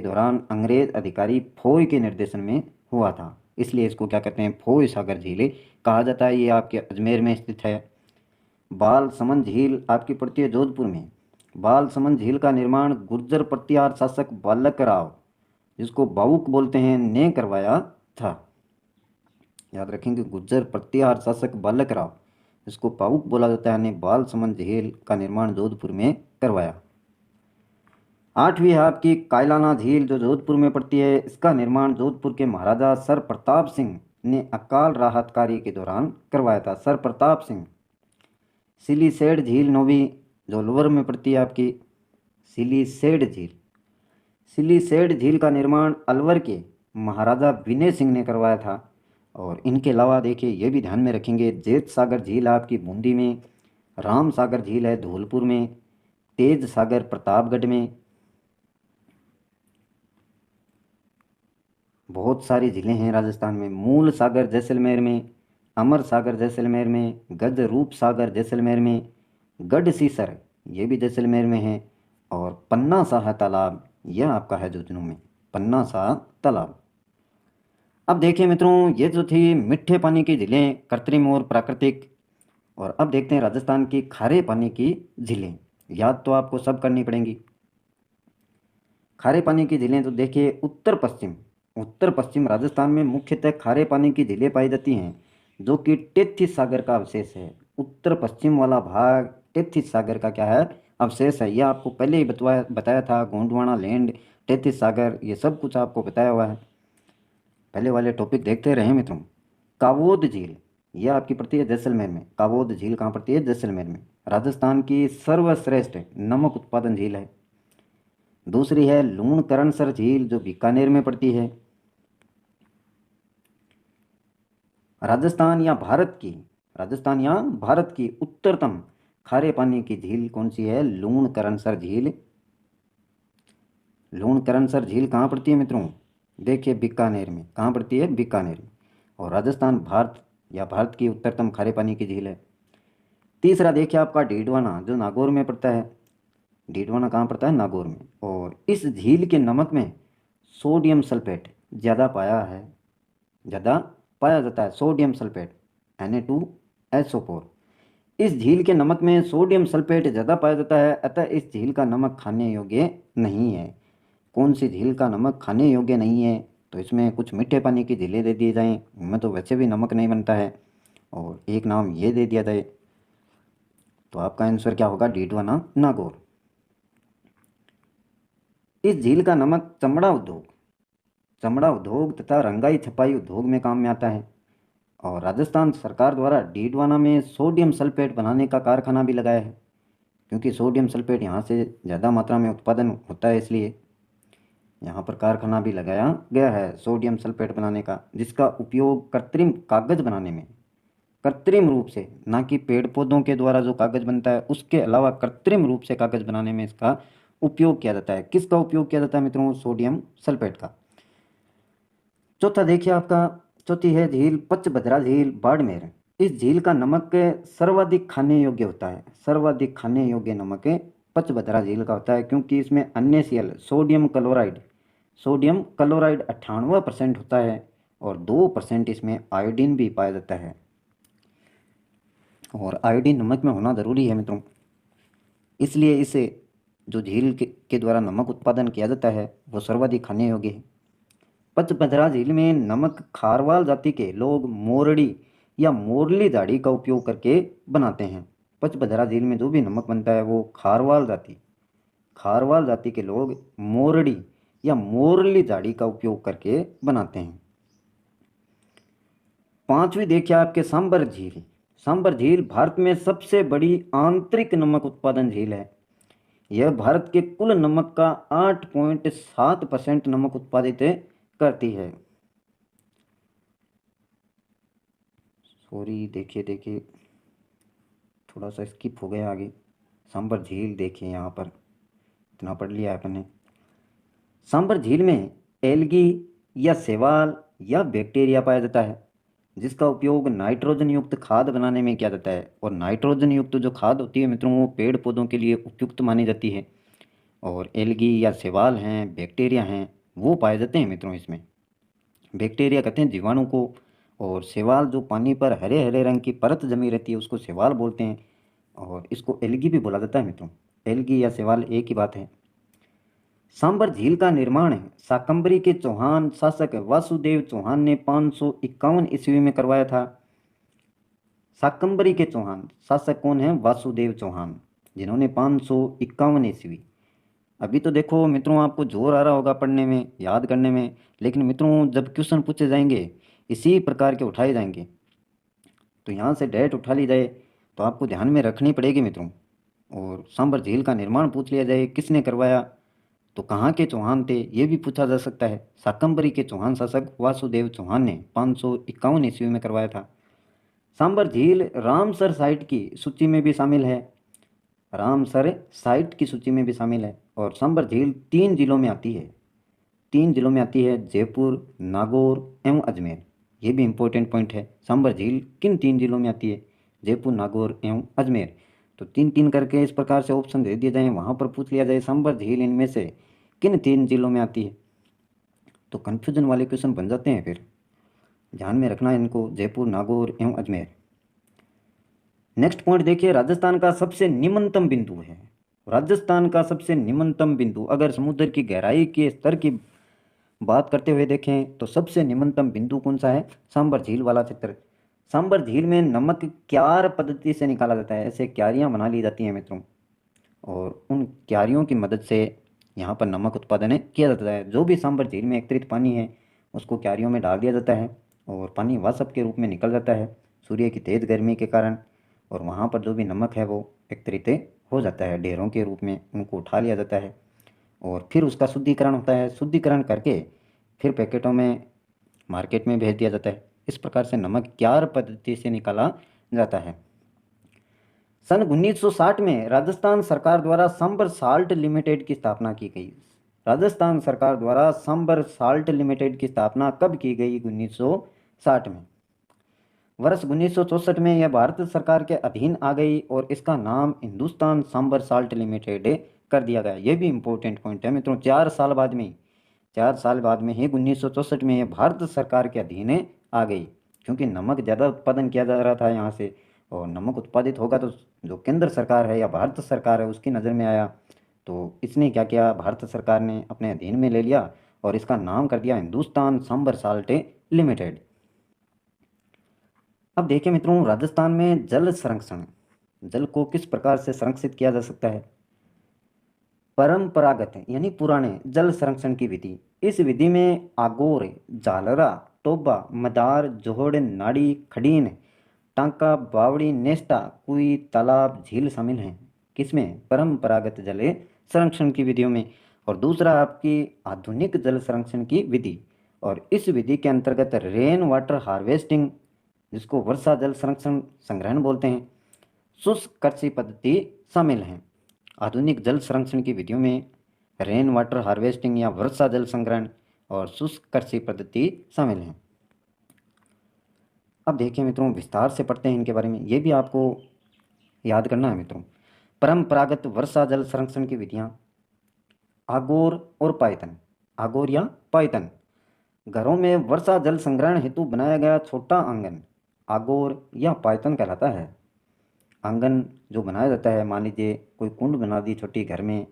दौरान अंग्रेज अधिकारी फोय के निर्देशन में हुआ था, इसलिए इसको क्या कहते हैं, फोय सागर झील कहा जाता है। ये आपके अजमेर में स्थित है। बाल समंद झील आपकी पड़ती है जोधपुर में। बाल समंद झील का निर्माण गुर्जर प्रतिहार शासक बालक राव, जिसको बाउक बोलते हैं, ने करवाया था। याद रखेंगे, गुर्जर प्रतिहार शासक बालक राव, जिसको बाउक बोला जाता है, ने बाल समंद झील का निर्माण जोधपुर में करवाया। 8वीं है आपकी कायलाना झील जो जोधपुर में पड़ती है। इसका निर्माण जोधपुर के महाराजा सर प्रताप सिंह ने अकाल राहत कार्य के दौरान करवाया था। सर प्रताप सिंह। सिलीसेड झील 9वीं जो लोअर में पड़ती है आपकी सिलीसेड झील का निर्माण अलवर के महाराजा विनय सिंह ने करवाया था। और इनके अलावा देखिए ये भी ध्यान में रखेंगे, जेत सागर झील आपकी बूंदी में, राम सागर झील है धौलपुर में, तेज सागर प्रतापगढ़ में। बहुत सारी झीलें हैं राजस्थान में। मूल सागर जैसलमेर में, अमर सागर जैसलमेर में, गज रूप सागर जैसलमेर में, गढ़ सीसर ये भी जैसलमेर में है, और पन्ना साह तालाब यह आपका है झुंझुनू में, पन्ना साह तालाब। अब देखिए मित्रों ये जो थी मीठे पानी की झीलें, कृत्रिम और प्राकृतिक। और अब देखते हैं राजस्थान की खारे पानी की झीलें। याद तो आपको सब करनी पड़ेंगी। खारे पानी की झीलें तो देखिए उत्तर पश्चिम राजस्थान में मुख्यतः खारे पानी की झीलें पाई जाती हैं, जो कि टेथिस सागर का अवशेष है। उत्तर पश्चिम वाला भाग टेथिस सागर का क्या है, अवशेष है। यह आपको पहले ही बताया था, गोंडवाना लैंड, टेथिस सागर, ये सब कुछ आपको बताया हुआ है। पहले वाले टॉपिक देखते रहे मित्रों। कावोद झील यह आपकी पड़ती है जैसलमेर में। कावोद झील कहाँ पड़ती है, जैसलमेर में। राजस्थान की सर्वश्रेष्ठ नमक उत्पादन झील है। दूसरी है लूणकरणसर झील जो बीकानेर में पड़ती है। राजस्थान या भारत की उत्तरतम खारे पानी की झील कौन सी है, लूणकरणसर झील। लूणकरणसर झील कहाँ पड़ती है मित्रों, देखिए बीकानेर में। कहाँ पड़ती है, बीकानेर में। और राजस्थान भारत की उत्तरतम खारे पानी की झील है। तीसरा देखिए आपका डीडवाना जो नागौर में पड़ता है। डीडवाना कहाँ पड़ता है, नागौर में। और इस झील के नमक में सोडियम सल्फेट ज़्यादा पाया जाता है। Sodium sulphate Na2SO4। इस झील के नमक में सोडियम सल्फेट ज़्यादा पाया जाता है, अतः इस झील का नमक खाने योग्य नहीं है। कौन सी झील का नमक खाने योग्य नहीं है, तो इसमें कुछ मीठे पानी की झीलें दे दिए जाएं, उनमें तो वैसे भी नमक नहीं बनता है, और एक नाम ये दे दिया जाए, तो आपका आंसर क्या होगा, डीडवाना नागौर। इस झील का नमक चमड़ा उद्योग तथा रंगाई छपाई उद्योग में काम में आता है। और राजस्थान सरकार द्वारा डीडवाना में सोडियम सल्फेट बनाने का कारखाना भी लगाया है, क्योंकि सोडियम सल्फेट यहाँ से ज़्यादा मात्रा में उत्पादन होता है, इसलिए यहाँ पर कारखाना भी लगाया गया है सोडियम सल्फेट बनाने का, जिसका उपयोग कृत्रिम कागज़ बनाने में, कृत्रिम रूप से, ना कि पेड़ पौधों के द्वारा जो कागज़ बनता है उसके अलावा कृत्रिम रूप से कागज़ बनाने में इसका उपयोग किया जाता है। किसका उपयोग किया जाता है मित्रों? सोडियम सल्फेट का। चौथा देखिए आपका, चौथी है झील पचभद्रा झील बाड़मेर। इस झील का नमक सर्वाधिक खाने योग्य होता है, सर्वाधिक खाने योग्य नमक पचभद्रा झील का होता है, क्योंकि इसमें NaCl सोडियम क्लोराइड 98% होता है और 2% इसमें आयोडीन भी पाया जाता है। और आयोडीन नमक में होना ज़रूरी है मित्रों, इसलिए इसे जो झील के द्वारा नमक उत्पादन किया जाता है वो सर्वाधिक खाने योग्य है। पचपदरा झील में नमक खारवाल जाति के लोग मोरड़ी या मोरली दाढ़ी का उपयोग करके बनाते हैं। पचपदरा झील में जो भी नमक बनता है वो खारवाल जाति के लोग मोरड़ी या मोरली दाढ़ी का उपयोग करके बनाते हैं। पांचवी देखिए आपके सांबर झील। सांबर झील भारत में सबसे बड़ी आंतरिक नमक उत्पादन झील है। यह भारत के कुल नमक का 8.7% नमक उत्पादित करती है। सॉरी, देखिए थोड़ा सा स्किप हो गया आगे। सांबर झील देखिए, यहाँ पर इतना पढ़ लिया आपने। सांबर झील में एल्गी या शैवाल या बैक्टीरिया पाया जाता है, जिसका उपयोग नाइट्रोजन युक्त खाद बनाने में किया जाता है। और नाइट्रोजन युक्त जो खाद होती है मित्रों वो पेड़ पौधों के लिए उपयुक्त मानी जाती है। और एल्गी या शैवाल हैं, बैक्टीरिया हैं, वो पाए जाते हैं मित्रों इसमें। बैक्टीरिया कहते हैं जीवाणु को, और शैवाल जो पानी पर हरे हरे रंग की परत जमी रहती है उसको शैवाल बोलते हैं, और इसको एल्गी भी बोला जाता है मित्रों। एल्गी या शैवाल एक ही बात है। सांबर झील का निर्माण शाकंभरी के चौहान शासक वासुदेव चौहान ने 551 ईस्वी में करवाया था। शाकंभरी के चौहान शासक कौन है? वासुदेव चौहान, जिन्होंने 551 ईस्वी। अभी तो देखो मित्रों आपको जोर आ रहा होगा पढ़ने में, याद करने में, लेकिन मित्रों जब क्वेश्चन पूछे जाएंगे इसी प्रकार के उठाए जाएंगे, तो यहाँ से डेट उठा ली जाए तो आपको ध्यान में रखनी पड़ेगी मित्रों। और सांबर झील का निर्माण पूछ लिया जाए किसने करवाया, तो कहाँ के चौहान थे ये भी पूछा जा सकता है। शाकंभरी के चौहान शासक वासुदेव चौहान ने 551 ईस्वी में करवाया था। सांबर झील रामसर साइट की सूची में भी शामिल है, रामसर साइट की सूची में भी शामिल है। और सांबर झील 3 जिलों में आती है, 3 जिलों में आती है, जयपुर, नागौर एवं अजमेर। ये भी इंपॉर्टेंट पॉइंट है, सांबर झील किन 3 जिलों में आती है? जयपुर, नागौर एवं अजमेर। तो 3-3 करके इस प्रकार से ऑप्शन दे दिए जाए, वहाँ पर पूछ लिया जाए सांबर झील इनमें से किन 3 जिलों में आती है, तो कन्फ्यूजन वाले क्वेश्चन बन जाते हैं। फिर ध्यान में रखना इनको, जयपुर, नागौर एवं अजमेर। नेक्स्ट पॉइंट देखिए, राजस्थान का सबसे निम्नतम बिंदु है। राजस्थान का सबसे निम्नतम बिंदु, अगर समुद्र की गहराई के स्तर की बात करते हुए देखें तो सबसे निम्नतम बिंदु कौन सा है? सांबर झील वाला क्षेत्र। सांबर झील में नमक क्यार पद्धति से निकाला जाता है, ऐसे क्यारियाँ बना ली जाती हैं मित्रों, और उन क्यारियों की मदद से यहाँ पर नमक उत्पादन किया जाता है। जो भी सांबर झील में एकत्रित पानी है उसको क्यारियों में डाल दिया जाता है और पानी वाष्प के रूप में निकल जाता है सूर्य की तेज़ गर्मी के कारण, और वहाँ पर जो भी नमक है वो एकत्रित हो जाता है ढेरों के रूप में, उनको उठा लिया जाता है और फिर उसका शुद्धिकरण होता है। शुद्धिकरण करके फिर पैकेटों में मार्केट में भेज दिया जाता है। इस प्रकार से नमक क्यार पद्धति से निकाला जाता है। सन 1960 में राजस्थान सरकार द्वारा सांबर साल्ट लिमिटेड की स्थापना की गई। राजस्थान सरकार द्वारा सांबर साल्ट लिमिटेड की स्थापना कब की गई? 1960 में। वर्ष 1964 में यह भारत सरकार के अधीन आ गई और इसका नाम हिंदुस्तान सांबर साल्ट लिमिटेड कर दिया गया। ये भी इंपॉर्टेंट पॉइंट है मित्रों। 4 साल बाद में ही 1964 में यह भारत सरकार के अधीन आ गई, क्योंकि नमक ज़्यादा उत्पादन किया जा रहा था यहाँ से, और नमक उत्पादित होगा तो जो केंद्र सरकार है या भारत सरकार है उसकी नज़र में आया, तो इसने क्या किया, भारत सरकार ने अपने अधीन में ले लिया और इसका नाम कर दिया हिंदुस्तान सांबर साल्ट लिमिटेड। अब देखिए मित्रों, राजस्थान में जल संरक्षण, जल को किस प्रकार से संरक्षित किया जा सकता है? परंपरागत यानी पुराने जल संरक्षण की विधि। इस विधि में आगोर, झालरा टोबा, मदार, जोहड़, नाड़ी, खडीन, टांका, बावड़ी, नेस्टा, कुई, तालाब, झील शामिल हैं। किसमें? परंपरागत जल संरक्षण की विधियों में। और दूसरा आपकी आधुनिक जल संरक्षण की विधि, और इस विधि के अंतर्गत रेन वाटर हार्वेस्टिंग, जिसको वर्षा जल संरक्षण संग्रहण बोलते हैं, शुष्क कृषि पद्धति शामिल हैं। आधुनिक जल संरक्षण की विधियों में रेन वाटर हार्वेस्टिंग या वर्षा जल संग्रहण और शुष्क कृषि पद्धति शामिल हैं। अब देखिए मित्रों, विस्तार से पढ़ते हैं इनके बारे में, ये भी आपको याद करना है मित्रों। परंपरागत वर्षा जल संरक्षण की विधियां, आगोर और पायतन। आगोर या पायतन, घरों में वर्षा जल संग्रहण हेतु बनाया गया छोटा आंगन आगोर या पायतन कहलाता है। आंगन जो बनाया जाता है, मान लीजिए कोई कुंड बना दी छोटी घर में,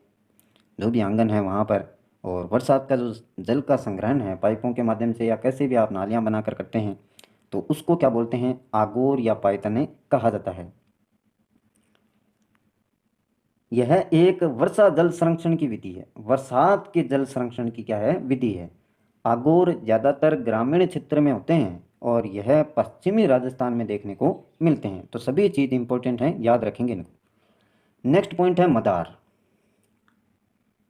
जो भी आंगन है वहाँ पर, और बरसात का जो जल का संग्रहण है पाइपों के माध्यम से या कैसे भी आप नालियाँ बनाकर करते हैं, तो उसको क्या बोलते हैं? आगोर या पायतने कहा जाता है। यह एक वर्षा जल संरक्षण की विधि है। बरसात के जल संरक्षण की क्या है? विधि है। आगोर ज़्यादातर ग्रामीण क्षेत्र में होते हैं और यह पश्चिमी राजस्थान में देखने को मिलते हैं। तो सभी चीज़ इंपॉर्टेंट हैं, याद रखेंगे इनको। नेक्स्ट पॉइंट है मदार।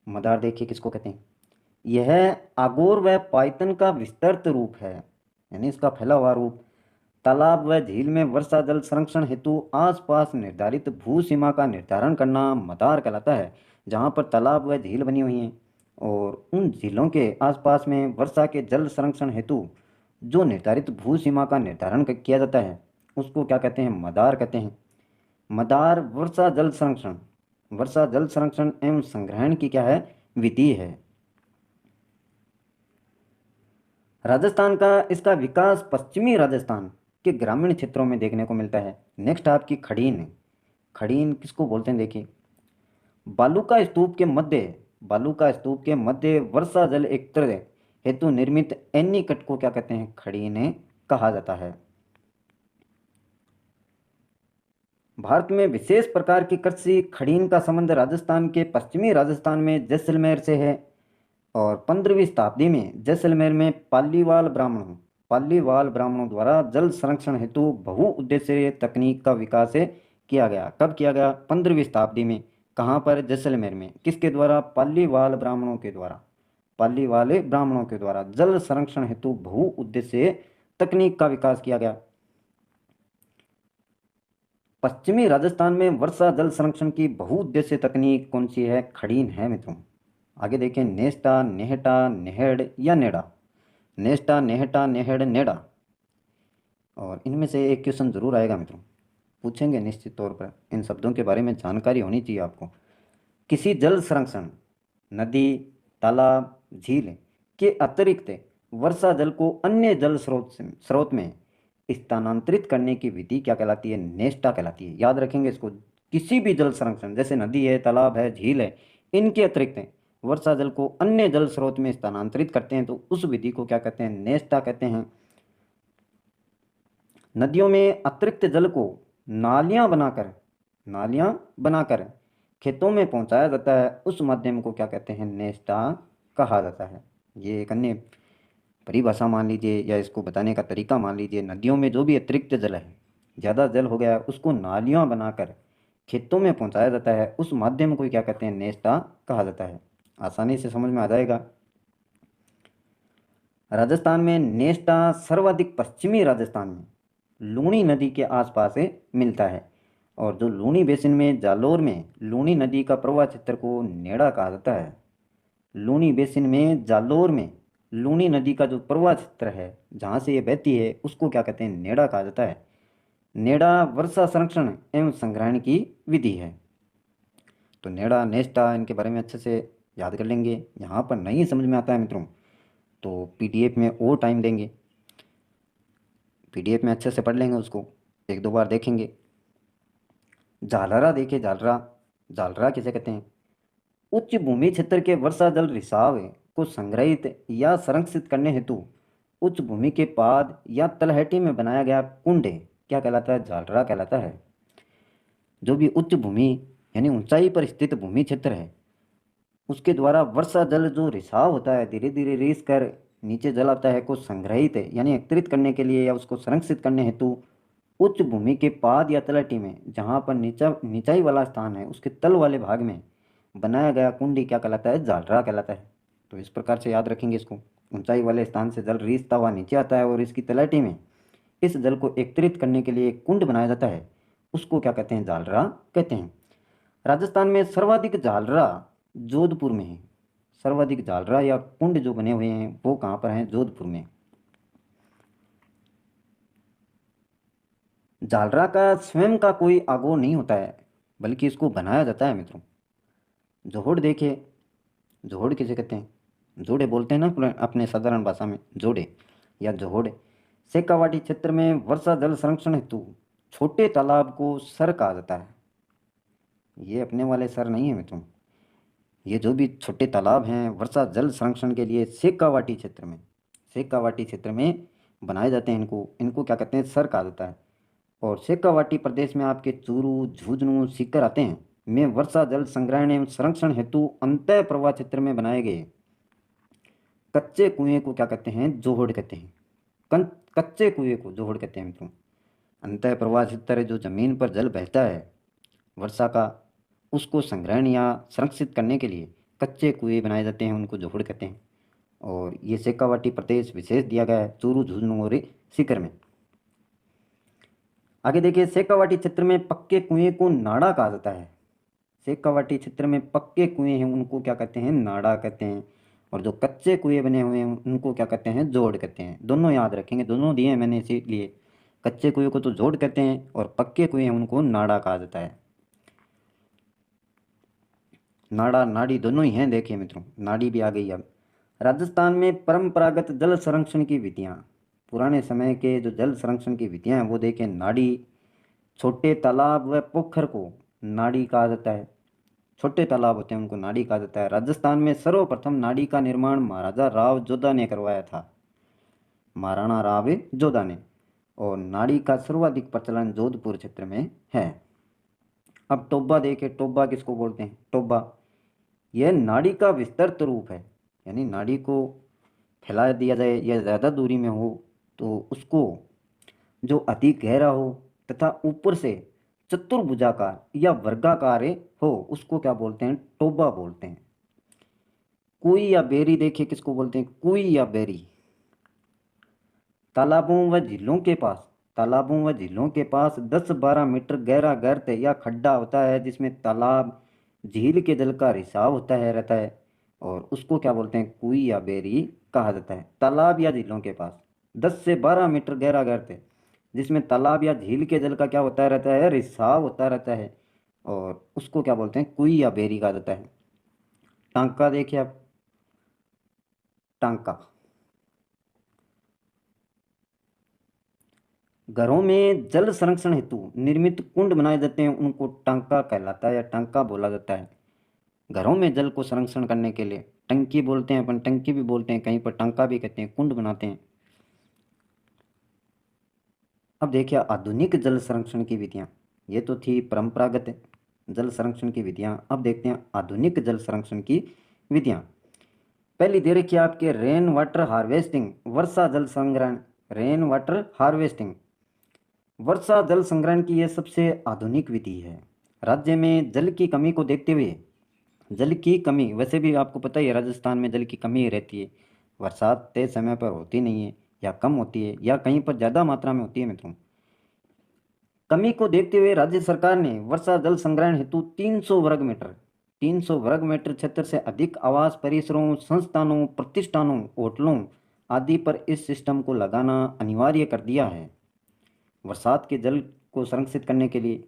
मदार देखिए किसको कहते हैं? यह आगोर व पायतन का विस्तृत रूप है, यानी इसका फैला हुआ रूप। तालाब व झील में वर्षा जल संरक्षण हेतु आसपास निर्धारित भू सीमा का निर्धारण करना मदार कहलाता है। जहाँ पर तालाब व झील बनी हुई हैं और उन झीलों के आसपास में वर्षा के जल संरक्षण हेतु जो निर्धारित भू सीमा का निर्धारण किया जाता है, उसको क्या कहते हैं? मदार कहते हैं। मदार वर्षा जल संरक्षण एवं संग्रहण की क्या है? विधि है। राजस्थान का इसका विकास पश्चिमी राजस्थान के ग्रामीण क्षेत्रों में देखने को मिलता है। नेक्स्ट आपकी खड़ीन। खड़ीन किसको बोलते हैं? देखिए, बालू का स्तूप के मध्य वर्षा जल एकत्र हेतु निर्मित एनीकट को क्या कहते हैं? खड़ीन कहा जाता है। भारत में विशेष प्रकार की कृषि खड़ीन का संबंध राजस्थान के पश्चिमी राजस्थान में जैसलमेर से है। और 15वीं शताब्दी में जैसलमेर में पालीवाल ब्राह्मणों द्वारा जल संरक्षण हेतु बहुउद्देशीय तकनीक का विकास किया गया। कब किया गया? 15वीं शताब्दी में। कहाँ पर? जैसलमेर में। किसके द्वारा? पालीवाल ब्राह्मणों के द्वारा जल संरक्षण हेतु बहुउद्देशीय तकनीक का विकास किया गया। पश्चिमी राजस्थान में वर्षा जल संरक्षण की बहुउद्देशीय तकनीक कौन सी है? खड़ीन है मित्रों। आगे देखें, नेस्टा, नेहटा, नेहड़ या नेड़ा। नेस्टा, नेहटा, नेहड़, नेड़ा। और इनमें से एक क्वेश्चन जरूर आएगा मित्रों, पूछेंगे निश्चित तौर पर। इन शब्दों के बारे में जानकारी होनी चाहिए आपको। किसी जल संरक्षण, नदी, तालाब, झील के अतिरिक्त वर्षा जल को अन्य जल स्रोत में स्थानांतरित करने की विधि क्या कहलाती है? नेस्टा कहलाती है। याद रखेंगे इसको। किसी भी जल संरक्षण, जैसे नदी है, तालाब है, झील है, इनके अतिरिक्त वर्षा जल को अन्य जल स्रोत में स्थानांतरित करते हैं तो उस विधि को क्या कहते हैं? नेस्टा कहते हैं। नदियों में अतिरिक्त जल को नालियां बनाकर खेतों में पहुंचाया जाता है, उस माध्यम को क्या कहते हैं? नेस्टा कहा जाता है। ये एक अन्य परिभाषा मान लीजिए, या इसको बताने का तरीका मान लीजिए। नदियों में जो भी अतिरिक्त जल है, ज़्यादा जल हो गया है, उसको नालियां बनाकर खेतों में पहुंचाया जाता है, उस माध्यम को क्या कहते हैं? नेस्टा कहा जाता है। आसानी से समझ में आ जाएगा। राजस्थान में नेस्टा सर्वाधिक पश्चिमी राजस्थान में लूणी नदी के आसपास मिलता है। और जो लूणी बेसिन में जालोर में लूणी नदी का प्रवाह क्षेत्र को नेड़ा कहा जाता है। लूणी बेसिन में जालोर में लूणी नदी का जो प्रवाह क्षेत्र है, जहाँ से ये बहती है, उसको क्या कहते हैं? नेड़ा कहा जाता है। नेड़ा वर्षा संरक्षण एवं संग्रहण की विधि है। तो नेड़ा, नेस्टा, इनके बारे में अच्छे से याद कर लेंगे। यहाँ पर नहीं समझ में आता है मित्रों तो पीडीएफ में और टाइम देंगे, पीडीएफ में अच्छे से पढ़ लेंगे, उसको एक दो बार देखेंगे। झालरा देखिए, झालरा किसे कहते हैं? उच्च भूमि क्षेत्र के वर्षा जल रिसाव को संग्रहित या संरक्षित करने हेतु उच्च भूमि के पाद या तलहटी में बनाया गया कुंड क्या कहलाता है? झालरा कहलाता है। जो भी उच्च भूमि यानी ऊंचाई पर स्थित भूमि क्षेत्र है, उसके द्वारा वर्षा जल जो रिसाव होता है, धीरे धीरे रिस कर नीचे जल आता है को संग्रहित है यानी एकत्रित करने के लिए या उसको संरक्षित करने हेतु उच्च भूमि के पाद या तलहटी में जहाँ पर नीचाई वाला स्थान है उसके तल वाले भाग में बनाया गया कुंडी क्या कहलाता है? जालरा कहलाता है। तो इस प्रकार से याद रखेंगे इसको। ऊंचाई वाले स्थान से जल रिसता हुआ नीचे आता है और इसकी तलहटी में इस जल को एकत्रित करने के लिए एक कुंड बनाया जाता है, उसको क्या कहते हैं? जालरा कहते हैं। राजस्थान में सर्वाधिक जालरा जोधपुर में है। सर्वाधिक जालरा या कुंड जो बने हुए हैं वो कहाँ पर हैं? जोधपुर में। जालरा का स्वयं का कोई आगोर नहीं होता है, बल्कि इसको बनाया जाता है मित्रों। जोहड़ देखिए, जोहड़ किसे कहते हैं? जोड़े बोलते हैं ना अपने साधारण भाषा में, जोड़े या जोहड़। शेखावाटी क्षेत्र में वर्षा जल संरक्षण हेतु छोटे तालाब को सर कहा जाता है। ये अपने वाले सर नहीं है मित्रों, ये जो भी छोटे तालाब हैं वर्षा जल संरक्षण के लिए शेखावाटी क्षेत्र में, शेखावाटी क्षेत्र में बनाए जाते हैं। इनको इनको क्या कहते हैं? सर कहा जाता है। और शेखावाटी प्रदेश में आपके चूरू, झुंझुनू, सीकर आते हैं में वर्षा जल संग्रहण एवं संरक्षण हेतु अंतः प्रवाह क्षेत्र में बनाए गए कच्चे कुएं को क्या कहते हैं? जोहड़ कहते हैं। कच्चे कुएं को जोहड़ कहते हैं मित्रों। अंतः प्रवाह क्षेत्र है जो जमीन पर जल बहता है वर्षा का, उसको संग्रहण या संरक्षित करने के लिए कच्चे कुएं बनाए जाते हैं, उनको जोहड़ कहते हैं। और ये शेखावाटी प्रदेश विशेष दिया गया है चूरू, झुंझुनू और सीकर में। आगे देखिए, शेखावाटी क्षेत्र में पक्के कुएं को नाड़ा कहा जाता है। शेखावाटी क्षेत्र में पक्के कुएं हैं उनको क्या कहते हैं? नाड़ा कहते हैं। और जो कच्चे कुएं बने हुए हैं उनको क्या कहते हैं? जोड़ कहते हैं। दोनों याद रखेंगे, दोनों दिए हैं मैंने इसीलिए। कच्चे कुएं को तो जोड़ कहते हैं और पक्के कुएं हैं उनको नाड़ा कहा जाता है। नाड़ा नाड़ी दोनों ही हैं, देखिए मित्रों, नाड़ी भी आ गई। अब राजस्थान में परंपरागत जल संरक्षण की विधियाँ, पुराने समय के जो जल संरक्षण की विधियाँ हैं वो देखें। नाड़ी, छोटे तालाब व पोखर को नाड़ी कहा जाता है। छोटे तालाब होते हैं उनको नाड़ी कहा जाता है। राजस्थान में सर्वप्रथम नाड़ी का निर्माण महाराजा राव जोधा ने करवाया था, महाराणा राव जोधा ने। और नाड़ी का सर्वाधिक प्रचलन जोधपुर क्षेत्र में है। अब टोबा देखे, टोबा किसको बोलते हैं? टोबा यह नाड़ी का विस्तृत रूप है, यानी नाड़ी को फैला दिया जाए या ज़्यादा दूरी में हो तो उसको जो अधिक गहरा हो तथा ऊपर से चतुर्भुजाकार या वर्गाकार हो उसको क्या बोलते हैं? टोबा बोलते हैं। कुई या बेरी देखिए किसको बोलते हैं? कुई या बेरी। तालाबों व झीलों के पास, तालाबों व झीलों के पास 10-12 मीटर गहरा गर्त या खड्डा होता है जिसमें तालाब झील के जल का रिसाव होता है रहता है, और उसको क्या बोलते हैं? कुई या बेरी कहा जाता है। तालाब या झीलों के पास 10 से 12 मीटर गहरा गर्त है जिसमें तालाब या झील के जल का क्या होता रहता है? रिसाव होता रहता है, और उसको क्या बोलते हैं? कुई या बेरी कहा जाता है। टांका देखिए आप, टांका। घरों में जल संरक्षण हेतु निर्मित कुंड बनाए जाते हैं उनको टांका कहलाता है या टांका बोला जाता है। घरों में जल को संरक्षण करने के लिए टंकी बोलते हैं अपन, टंकी भी बोलते हैं, कहीं पर टांका भी कहते हैं, कुंड बनाते हैं। अब देखिए आधुनिक जल संरक्षण की विधियाँ, ये तो थी परंपरागत जल संरक्षण की विधियाँ। अब देखते हैं आधुनिक जल संरक्षण की विधियाँ। पहली दे रखी है आपके रेन वाटर हार्वेस्टिंग, वर्षा जल संग्रहण। रेन वाटर हार्वेस्टिंग, वर्षा जल संग्रहण की यह सबसे आधुनिक विधि है। राज्य में जल की कमी को देखते हुए, जल की कमी वैसे भी आपको पता ही है राजस्थान में जल की कमी रहती है, बरसात तय समय पर होती नहीं है या कम होती है या कहीं पर ज़्यादा मात्रा में होती है मित्रों। कमी को देखते हुए राज्य सरकार ने वर्षा जल संग्रहण हेतु 300 वर्ग मीटर क्षेत्र से अधिक आवास परिसरों, संस्थानों, प्रतिष्ठानों, होटलों आदि पर इस सिस्टम को लगाना अनिवार्य कर दिया है। बरसात के जल को संरक्षित करने के लिए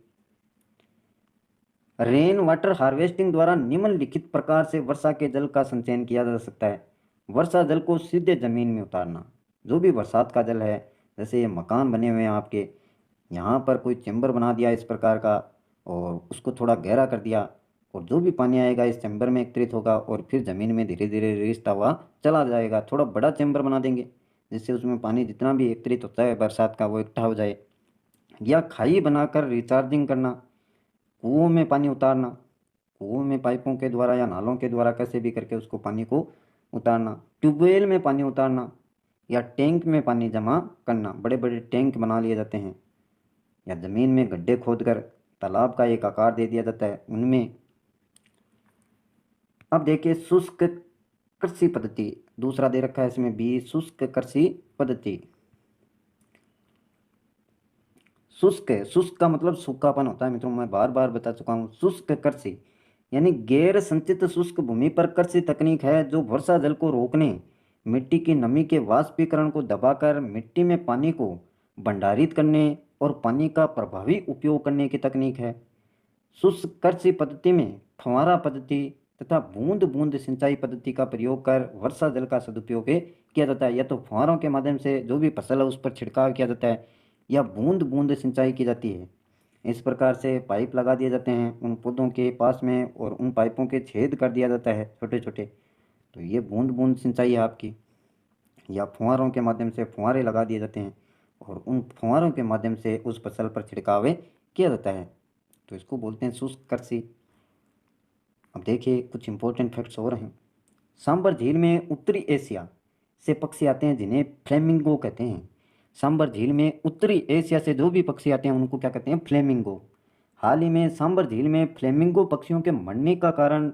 रेन वाटर हार्वेस्टिंग द्वारा निम्नलिखित प्रकार से वर्षा के जल का संचयन किया जा सकता है। वर्षा जल को सीधे जमीन में उतारना, जो भी बरसात का जल है, जैसे ये मकान बने हुए हैं आपके, यहाँ पर कोई चैम्बर बना दिया इस प्रकार का और उसको थोड़ा गहरा कर दिया, और जो भी पानी आएगा इस चैम्बर में एकत्रित होगा और फिर ज़मीन में धीरे धीरे रिसता हुआ चला जाएगा। थोड़ा बड़ा चैम्बर बना देंगे जिससे उसमें पानी जितना भी एकत्रित होता है बरसात का वो इकट्ठा हो जाए। या खाई बनाकर रिचार्जिंग करना, कुओं में पानी उतारना, कुओं में पाइपों के द्वारा या नालों के द्वारा कैसे भी करके उसको पानी को उतारना, ट्यूबवेल में पानी उतारना या टैंक में पानी जमा करना। बड़े बड़े टैंक बना लिए जाते हैं या ज़मीन में गड्ढे खोदकर तालाब का एक आकार दे दिया जाता है उनमें। अब देखिए शुष्क कृषि पद्धति, दूसरा दे रखा है इसमें बी, शुष्क कृषि पद्धति। शुष्क, शुष्क का मतलब सूखापन होता है मित्रों, मैं बार बार बता चुका हूँ। शुष्क कृषि यानी गैर संचित शुष्क भूमि पर कृषि तकनीक है जो वर्षा जल को रोकने, मिट्टी की नमी के वाष्पीकरण को दबाकर मिट्टी में पानी को भंडारित करने और पानी का प्रभावी उपयोग करने की तकनीक है। शुष्क कृषि पद्धति में फव्वारा पद्धति तथा बूंद बूंद सिंचाई पद्धति का प्रयोग कर वर्षा जल का सदुपयोग किया जाता है। या तो फव्वारों के माध्यम से जो भी फसल है उस पर छिड़काव किया जाता है या बूंद बूंद सिंचाई की जाती है। इस प्रकार से पाइप लगा दिए जाते हैं उन पौधों के पास में और उन पाइपों के छेद कर दिया जाता है छोटे छोटे। तो ये बूंद बूंद सिंचाई है आपकी। या फुहारों के माध्यम से फुहारे लगा दिए जाते हैं और उन फुहारों के माध्यम से उस फसल पर छिड़काव किया जाता है, तो इसको बोलते हैं शुष्क कृषि। अब देखिए कुछ इंपॉर्टेंट फैक्ट्स और हैं। सांबर झील में उत्तरी एशिया से पक्षी आते हैं जिन्हें फ्लेमिंगो कहते हैं। सांबर झील में उत्तरी एशिया से जो भी पक्षी आते हैं उनको क्या कहते हैं, फ्लेमिंगो। हाल ही में सांबर झील में फ्लेमिंगो पक्षियों के मरने का कारण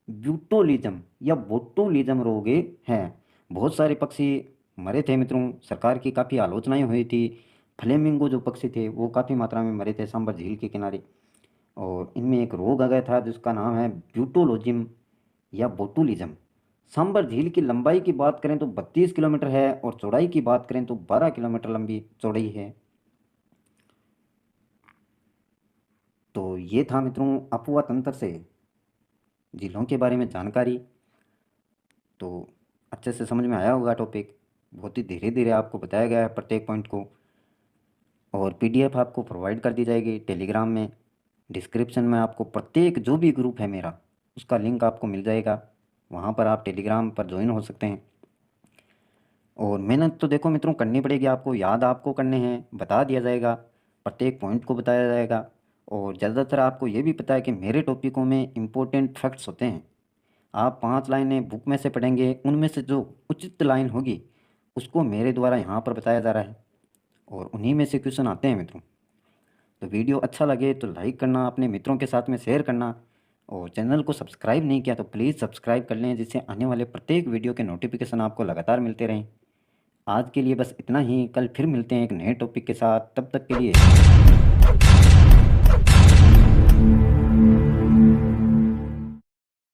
ब्यूटोलिज्म या बोटुलिज्म रोग है। बहुत सारे पक्षी मरे थे मित्रों, सरकार की काफ़ी आलोचनाएं हुई थी। फ्लेमिंगो जो पक्षी थे वो काफ़ी मात्रा में मरे थे सांबर झील के किनारे, और इनमें एक रोग आ गया था जिसका नाम है ब्यूटोलोजिम या बोटुलिज्म। सांबर झील की लंबाई की बात करें तो 32 किलोमीटर है और चौड़ाई की बात करें तो 12 किलोमीटर लंबी चौड़ाई है। तो ये था मित्रों अफवाह तंत्र से झीलों के बारे में जानकारी। तो अच्छे से समझ में आया होगा टॉपिक, बहुत ही धीरे धीरे आपको बताया गया है प्रत्येक पॉइंट को। और पीडीएफ आपको प्रोवाइड कर दी जाएगी टेलीग्राम में। डिस्क्रिप्शन में आपको प्रत्येक जो भी ग्रुप है मेरा उसका लिंक आपको मिल जाएगा, वहाँ पर आप टेलीग्राम पर ज्वाइन हो सकते हैं। और मेहनत तो देखो मित्रों करनी पड़ेगी आपको, याद आपको करने हैं, बता दिया जाएगा, प्रत्येक पॉइंट को बताया जाएगा। और ज़्यादातर आपको ये भी पता है कि मेरे टॉपिकों में इम्पोर्टेंट फैक्ट्स होते हैं। आप 5 लाइनें बुक में से पढ़ेंगे, उनमें से जो उचित लाइन होगी उसको मेरे द्वारा यहाँ पर बताया जा रहा है और उन्हीं में से क्वेश्चन आते हैं मित्रों। तो वीडियो अच्छा लगे तो लाइक करना, अपने मित्रों के साथ में शेयर करना, और चैनल को सब्सक्राइब नहीं किया तो प्लीज़ सब्सक्राइब कर लें जिससे आने वाले प्रत्येक वीडियो के नोटिफिकेशन आपको लगातार मिलते रहें। आज के लिए बस इतना ही, कल फिर मिलते हैं एक नए टॉपिक के साथ, तब तक के लिए।